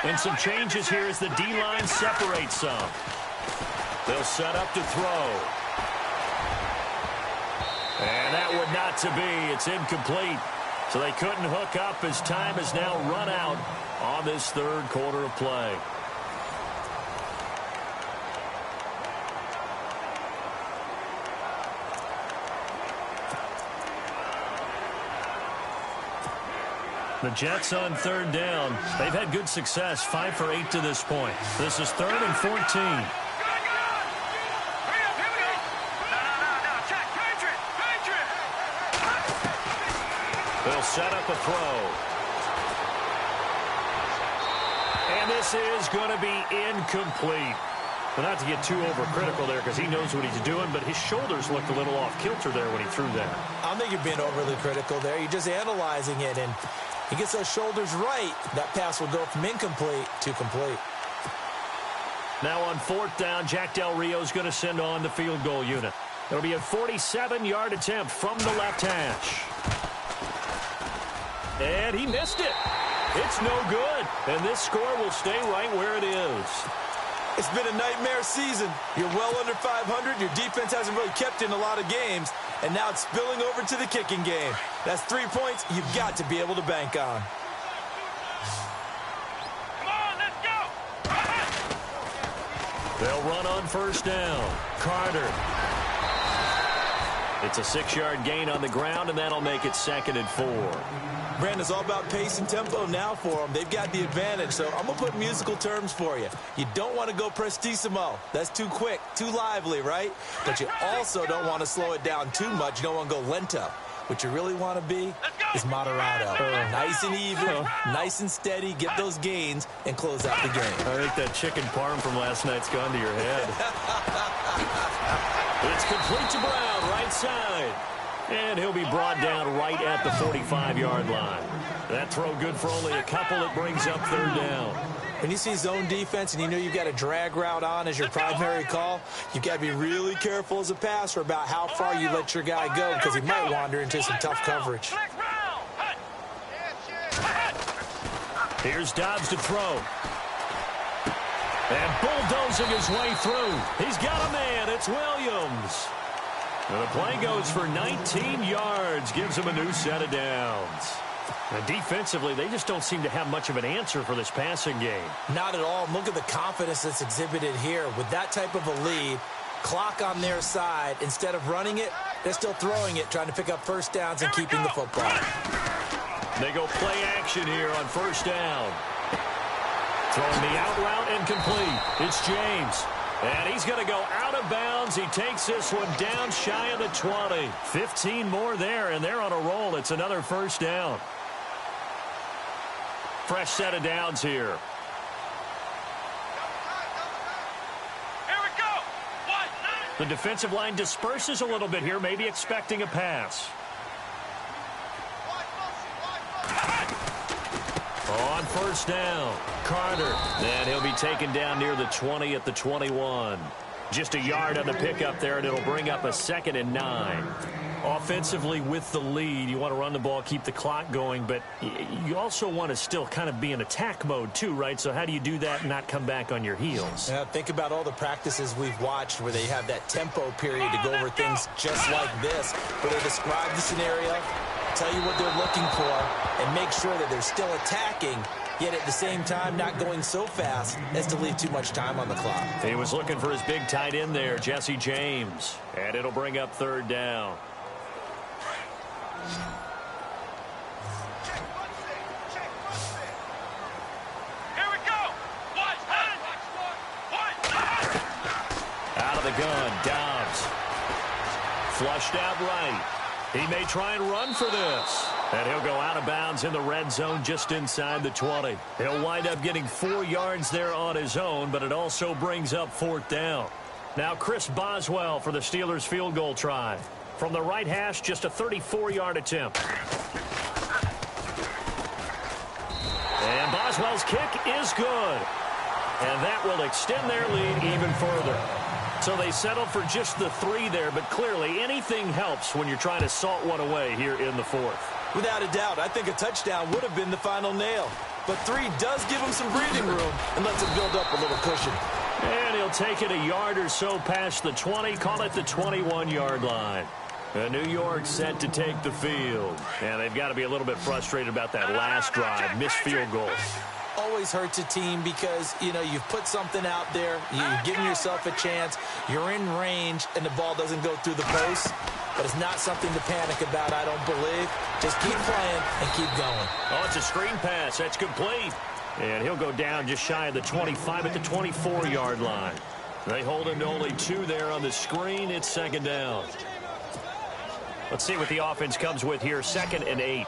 And some changes here as the D-line separates some. They'll set up to throw. And that would not to be. It's incomplete. So they couldn't hook up as time has now run out on this third quarter of play. The Jets on third down. They've had good success, 5 for 8 to this point. This is 3rd and 14. They'll set up a throw. And this is going to be incomplete. Well, not to get too overcritical there because he knows what he's doing, but his shoulders looked a little off kilter there when he threw that. I don't think you're being overly critical there. You're just analyzing it, and he gets those shoulders right. That pass will go from incomplete to complete. Now on 4th down, Jack Del Rio's going to send on the field goal unit. It'll be a 47-yard attempt from the left hash. And he missed it. It's no good. And this score will stay right where it is. It's been a nightmare season. You're well under 500. Your defense hasn't really kept in a lot of games. And now it's spilling over to the kicking game. That's 3 points you've got to be able to bank on. Come on, let's go. They'll run on 1st down. Carter. It's a 6-yard gain on the ground, and that'll make it 2nd and 4. Brandon, it's all about pace and tempo now for them. They've got the advantage, so I'm going to put musical terms for you. You don't want to go prestissimo. That's too quick, too lively, right? But you also don't want to slow it down too much. You don't want to go lento. What you really want to be is moderato. Nice and even, nice and steady, get those gains, and close out the game. I think that chicken parm from last night's gone to your head. It's complete to Brown, right side. And he'll be brought down right at the 45-yard line. That throw good for only a couple. It brings up 3rd down. When you see zone defense and you know you've got a drag route on as your primary call, you've got to be really careful as a passer about how far you let your guy go because he might wander into some tough coverage. Here's Dobbs to throw. And bulldozing his way through. He's got a man. It's Williams. And the play goes for 19 yards. Gives him a new set of downs. And defensively, they just don't seem to have much of an answer for this passing game. Not at all. Look at the confidence that's exhibited here. With that type of a lead, clock on their side, instead of running it, they're still throwing it, trying to pick up 1st downs and keeping the football. They go play action here on 1st down. Throwing the out route incomplete. It's James. And he's going to go out of bounds. He takes this one down shy of the 20. 15 more there, and they're on a roll. It's another 1st down. Fresh set of downs here. Here we go. The defensive line disperses a little bit here, maybe expecting a pass. On 1st down, Carter. And he'll be taken down near the 20 at the 21. Just a yard on the pickup there, and it'll bring up a 2nd and 9. Offensively with the lead, you want to run the ball, keep the clock going, but you also want to still kind of be in attack mode too, right? So how do you do that and not come back on your heels? Yeah, think about all the practices we've watched where they have that tempo period to go over things just like this, where they describe the scenario, tell you what they're looking for, and make sure that they're still attacking, yet at the same time not going so fast as to leave too much time on the clock. He was looking for his big tight end there, Jesse James, and it'll bring up 3rd down. gun, Dobbs. Flushed out right. He may try and run for this. And he'll go out of bounds in the red zone just inside the 20. He'll wind up getting 4 yards there on his own, but it also brings up 4th down. Now Chris Boswell for the Steelers field goal try. From the right hash, just a 34-yard attempt. And Boswell's kick is good. And that will extend their lead even further. So they settle for just the 3 there, but clearly anything helps when you're trying to salt one away here in the 4th. Without a doubt, I think a touchdown would have been the final nail. But 3 does give him some breathing room and lets him build up a little cushion. And he'll take it a yard or so past the 20, call it the 21-yard line. New York set to take the field. And they've got to be a little bit frustrated about that last drive, missed field goals. Always hurts a team because, you know, you've put something out there, you're giving yourself a chance, you're in range, and the ball doesn't go through the post. But it's not something to panic about, I don't believe. Just keep playing and keep going. Oh, it's a screen pass. That's complete. And he'll go down just shy of the 25 at the 24-yard line. They hold him to only 2 there on the screen. It's 2nd down. Let's see what the offense comes with here. 2nd and 8.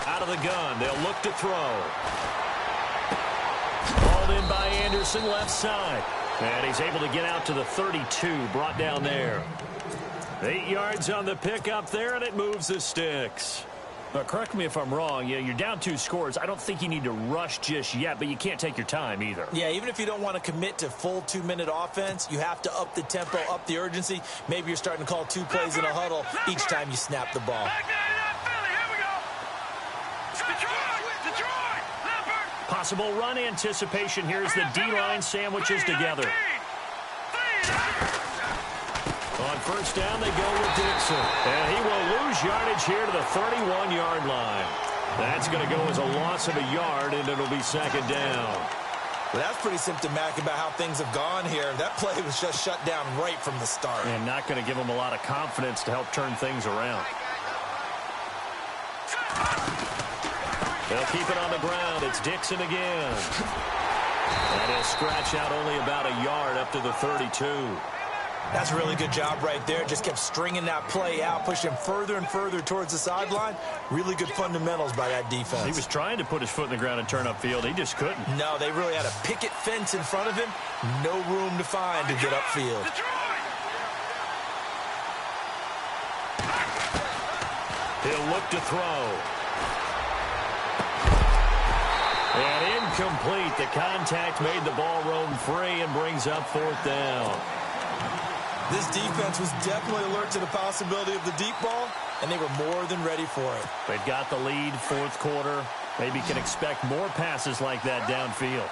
Out of the gun. They'll look to throw. Called in by Anderson, left side. And he's able to get out to the 32, brought down there. 8 yards on the pickup there, and it moves the sticks. Now, correct me if I'm wrong. Yeah, you're down 2 scores. I don't think you need to rush just yet, but you can't take your time either. Yeah, even if you don't want to commit to full 2-minute offense, you have to up the tempo, up the urgency. Maybe you're starting to call 2 plays in a huddle each time you snap the ball. Possible run anticipation. Here's the D-line sandwiches together. On 1st down, they go with Dixon. And he will lose yardage here to the 31-yard line. That's going to go as a loss of a yard, and it'll be 2nd down. Well, that's pretty symptomatic about how things have gone here. That play was just shut down right from the start. And not going to give them a lot of confidence to help turn things around. They'll keep it on the ground. It's Dixon again. And he'll scratch out only about a yard up to the 32. That's a really good job right there. Just kept stringing that play out, pushing him further and further towards the sideline. Really good fundamentals by that defense. He was trying to put his foot in the ground and turn upfield. He just couldn't. No, they really had a picket fence in front of him. No room to find to get upfield. He'll look to throw. And incomplete. The contact made the ball roam free and brings up 4th down. This defense was definitely alert to the possibility of the deep ball, and they were more than ready for it. They've got the lead, 4th quarter. Maybe can expect more passes like that downfield.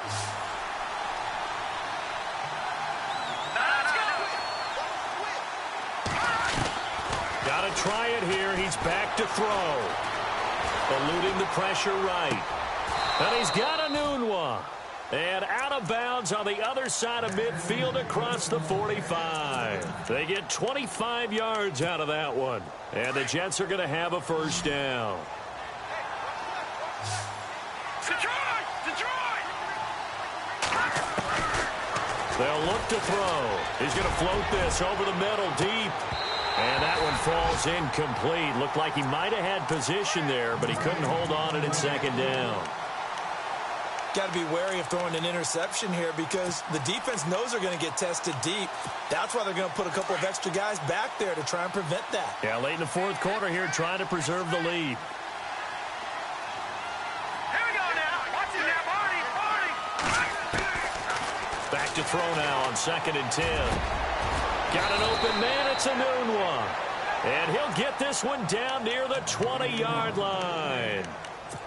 Got to try it here. He's back to throw. Eluding the pressure right. And he's got a noon one. And out of bounds on the other side of midfield across the 45. They get 25 yards out of that one. And the Jets are going to have a 1st down. They'll look to throw. He's going to float this over the middle deep. And that one falls incomplete. Looked like he might have had position there, but he couldn't hold on it at 2nd down. Got to be wary of throwing an interception here because the defense knows they're going to get tested deep. That's why they're going to put a couple of extra guys back there to try and prevent that. Yeah, late in the 4th quarter here, trying to preserve the lead. Here we go now. Watch it now, Barney. Back to throw now on 2nd and 10. Got an open man. It's a noon one. And he'll get this one down near the 20-yard line.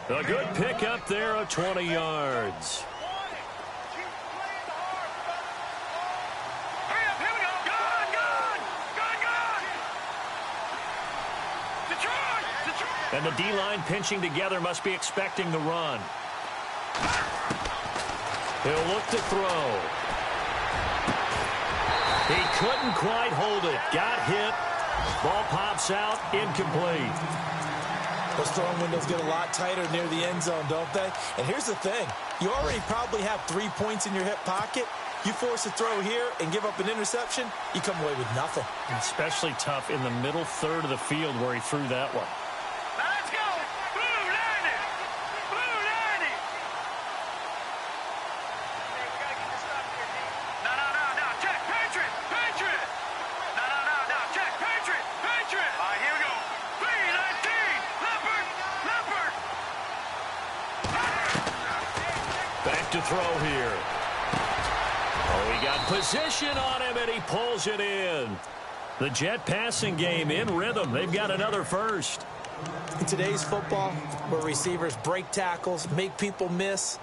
A good pick up there of 20 yards. Hurry up, here we go. Gun. Detroit. And the D-line pinching together must be expecting the run. He'll look to throw. He couldn't quite hold it. Got hit. Ball pops out. Incomplete. Those throwing windows get a lot tighter near the end zone, don't they? And here's the thing. You already probably have 3 points in your hip pocket. You force a throw here and give up an interception, you come away with nothing. Especially tough in the middle third of the field where he threw that one. Now let's go. Blue 90. Blue 90. Hey, we got to get this stop here, D. No. Check. Patriot. No. Check. Patriot. All right, here we go. B19. Leopard. Back to throw here. Oh, he got position on him, and he pulls it in. The Jet passing game in rhythm. They've got another first. In today's football, where receivers break tackles, make people miss,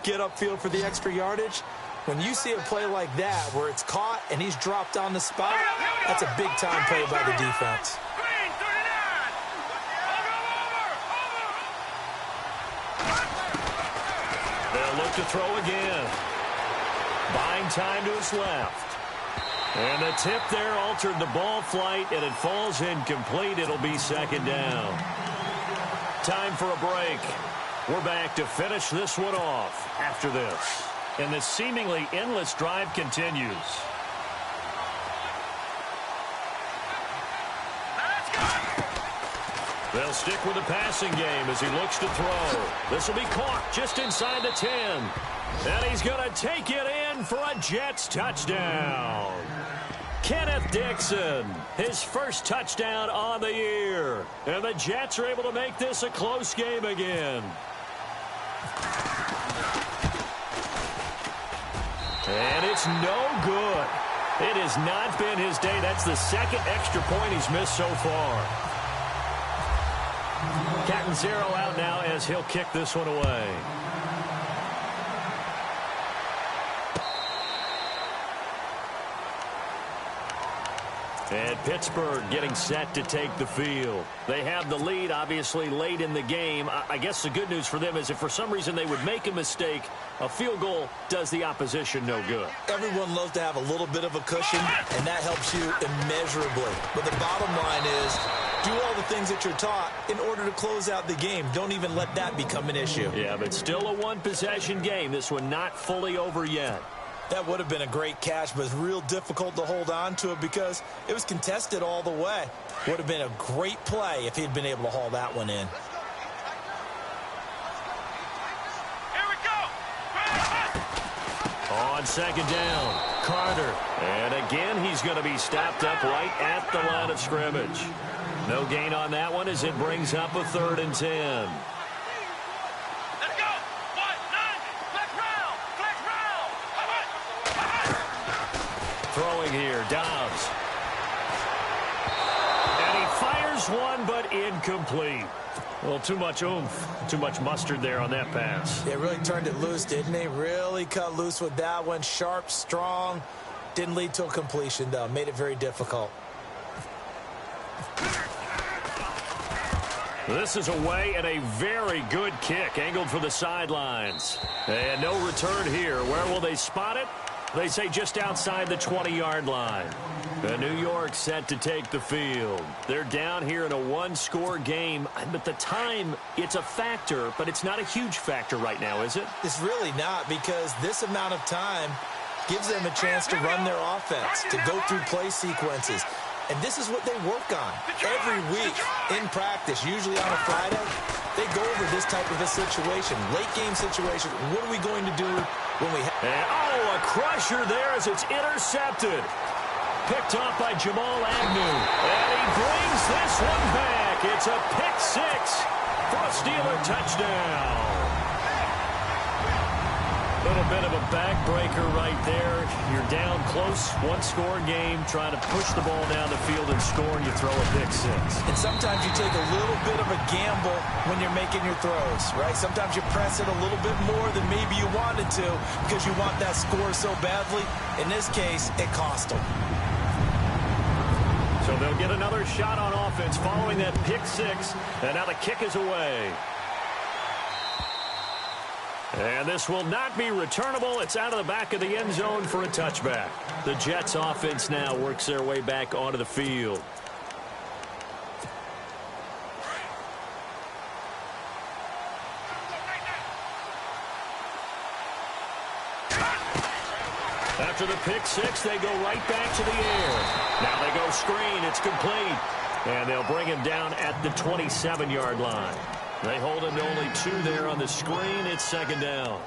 get upfield for the extra yardage, when you see a play like that where it's caught and he's dropped on the spot, that's a big-time play by the defense. Green 39. Over. They'll look to throw again. Buying time to his left. And the tip there altered the ball flight, and it falls incomplete. It'll be second down. Time for a break. We're back to finish this one off after this. And this seemingly endless drive continues. They'll stick with the passing game as he looks to throw. This will be caught just inside the 10. And he's going to take it in for a Jets touchdown. Kenneth Dixon, his first touchdown on the year. And the Jets are able to make this a close game again. And it's no good. It has not been his day. That's the second extra point he's missed so far. Catanzaro out now as he'll kick this one away. And Pittsburgh getting set to take the field. They have the lead, obviously, late in the game. I guess the good news for them is if for some reason they would make a mistake, a field goal does the opposition no good. Everyone loves to have a little bit of a cushion, and that helps you immeasurably. But the bottom line is, do all the things that you're taught in order to close out the game. Don't even let that become an issue. Yeah, but still a one-possession game. This one not fully over yet. That would have been a great catch, but it's real difficult to hold on to it because it was contested all the way. Would have been a great play if he'd been able to haul that one in. Here we go. On second down, Carter. And again, he's going to be stopped up right at the line of scrimmage. No gain on that one as it brings up a 3rd and 10. Let's go. 1-9. Flex round. Throwing here, Dobbs. And he fires one, but incomplete. Well, too much oomph, too much mustard there on that pass. They really turned it loose, didn't they? Really cut loose with that one. Sharp, strong. Didn't lead to a completion, though. Made it very difficult. This is away and a very good kick angled for the sidelines. And no return here. Where will they spot it? They say just outside the 20-yard line. The New York set to take the field. They're down here in a one-score game. But the time, it's a factor, but it's not a huge factor right now, is it? It's really not, because this amount of time gives them a chance to run their offense, to go through play sequences. And this is what they work on every week in practice, usually on a Friday. They go over this type of a situation, late-game situation. What are we going to do when we have... a crusher there as it's intercepted. Picked off by Jamal Agnew. And he brings this one back. It's a pick six for a Steeler touchdown. Little bit of a backbreaker right there. You're down close, one-score game, trying to push the ball down the field and score, and you throw a pick six. And sometimes you take a little bit of a gamble when you're making your throws, right? Sometimes you press it a little bit more than maybe you wanted to because you want that score so badly. In this case, it cost them. So they'll get another shot on offense following that pick six, and now the kick is away. And this will not be returnable. It's out of the back of the end zone for a touchback. The Jets offense now works their way back onto the field. After the pick six, they go right back to the air. Now they go screen. It's complete. And they'll bring him down at the 27-yard line. They hold him to only 2 there on the screen. It's second down.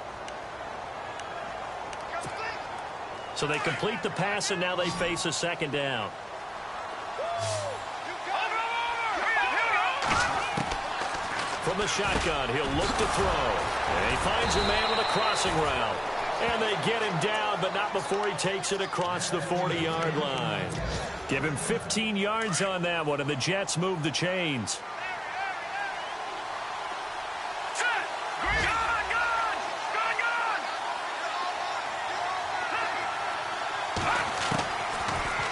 So they complete the pass, and now they face a second down. From the shotgun, he'll look to throw. And he finds a man on a crossing route. And they get him down, but not before he takes it across the 40-yard line. Give him 15 yards on that one, and the Jets move the chains.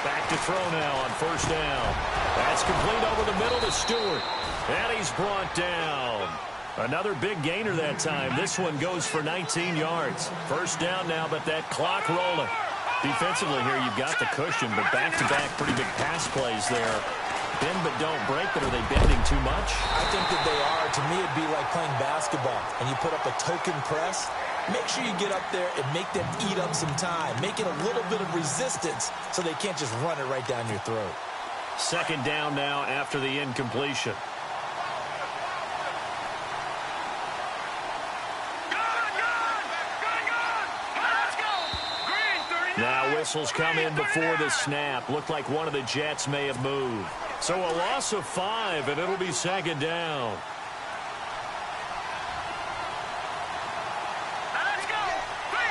Back to throw now on first down. That's complete over the middle to Stewart. And he's brought down. Another big gainer that time. This one goes for 19 yards. First down now, but that clock rolling. Defensively here, you've got the cushion, but back-to-back pretty big pass plays there. Bend but don't break, but are they bending too much? I think that they are. To me, it'd be like playing basketball, and you put up a token press. Make sure you get up there and make them eat up some time. Make it a little bit of resistance so they can't just run it right down your throat. Second down now after the incompletion. Now whistles come in before the snap. Looked like one of the Jets may have moved. So a loss of 5, and it'll be second down. Let's go. 3-19.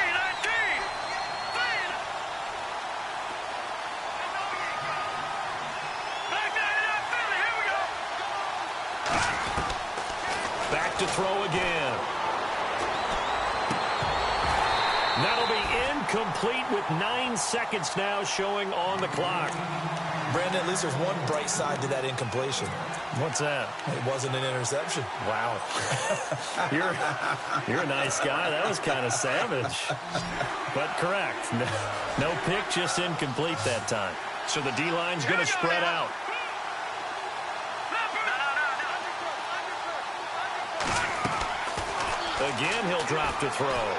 Back to throw again. That'll be incomplete with 9 seconds now showing on the clock. Brandon, at least there's one bright side to that incompletion. What's that? It wasn't an interception. Wow. You're a nice guy. That was kind of savage. But correct. No pick, just incomplete that time. So the D-line's going to spread out. Again, he'll drop to throw.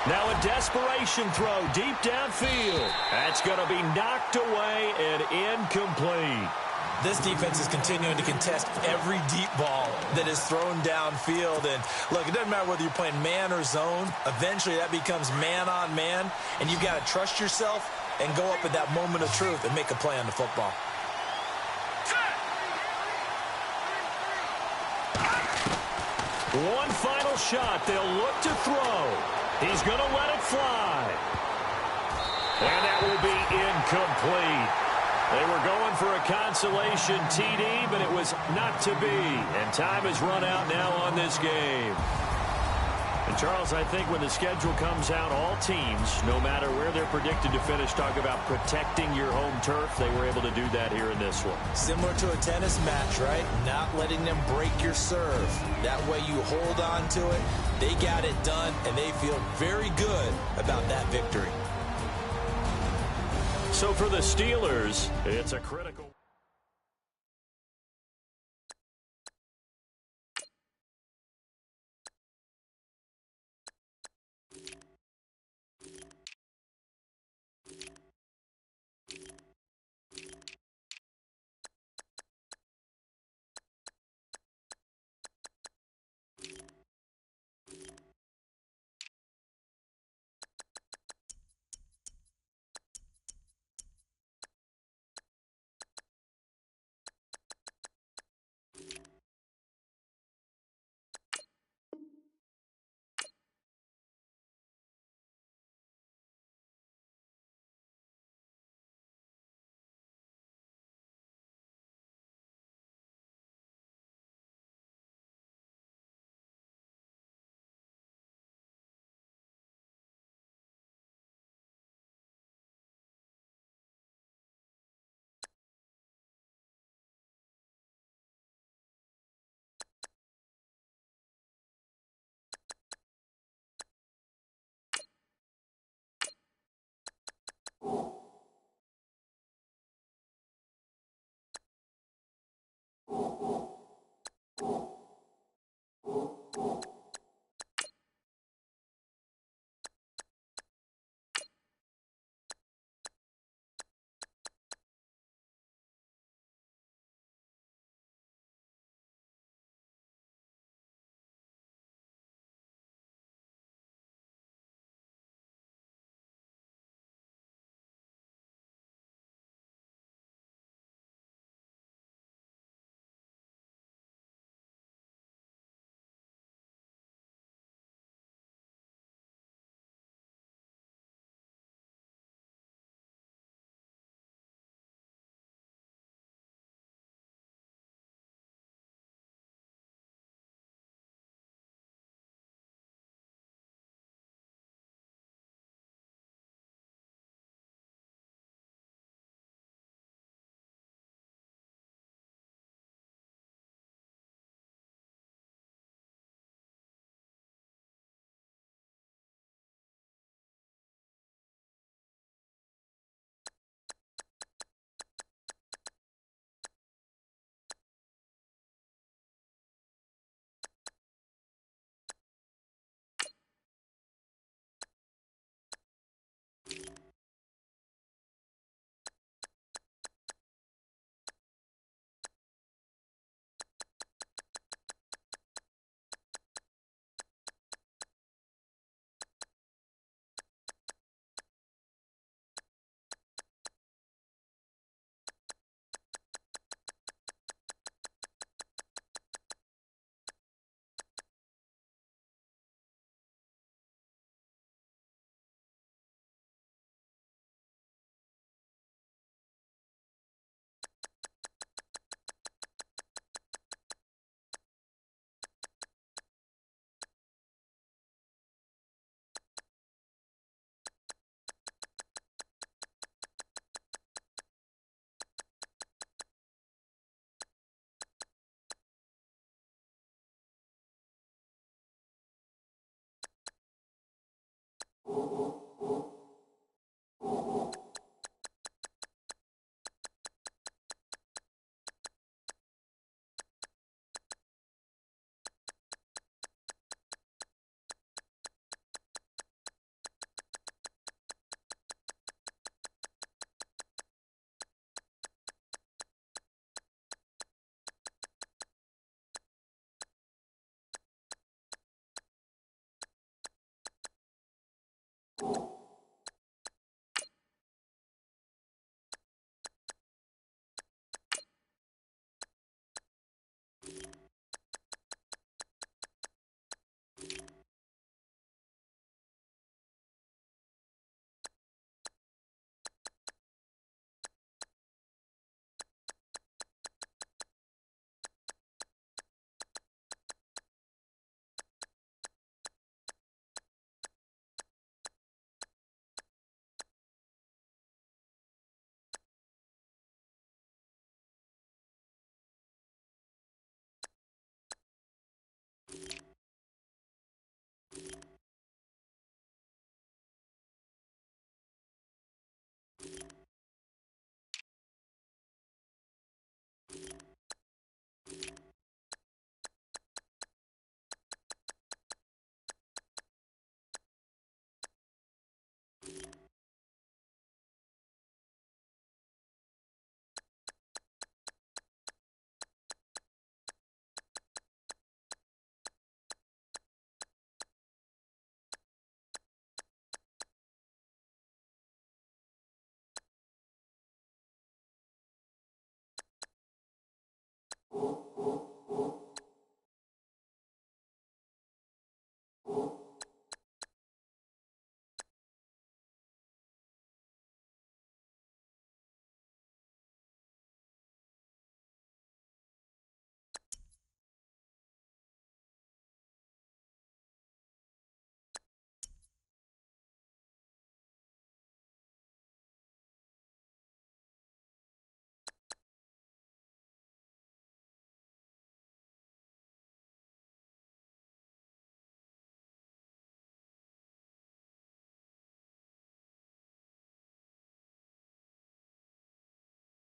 Now a desperation throw deep downfield. That's going to be knocked away and incomplete. This defense is continuing to contest every deep ball that is thrown downfield. And, look, it doesn't matter whether you're playing man or zone. Eventually, that becomes man-on-man, and you've got to trust yourself and go up at that moment of truth and make a play on the football. One final shot. They'll look to throw. He's going to let it fly. And that will be incomplete. They were going for a consolation TD, but it was not to be. And time has run out now on this game. And, Charles, I think when the schedule comes out, all teams, no matter where they're predicted to finish, talk about protecting your home turf. They were able to do that here in this one. Similar to a tennis match, right? Not letting them break your serve. That way you hold on to it. They got it done, and they feel very good about that victory. So for the Steelers, it's a critical... You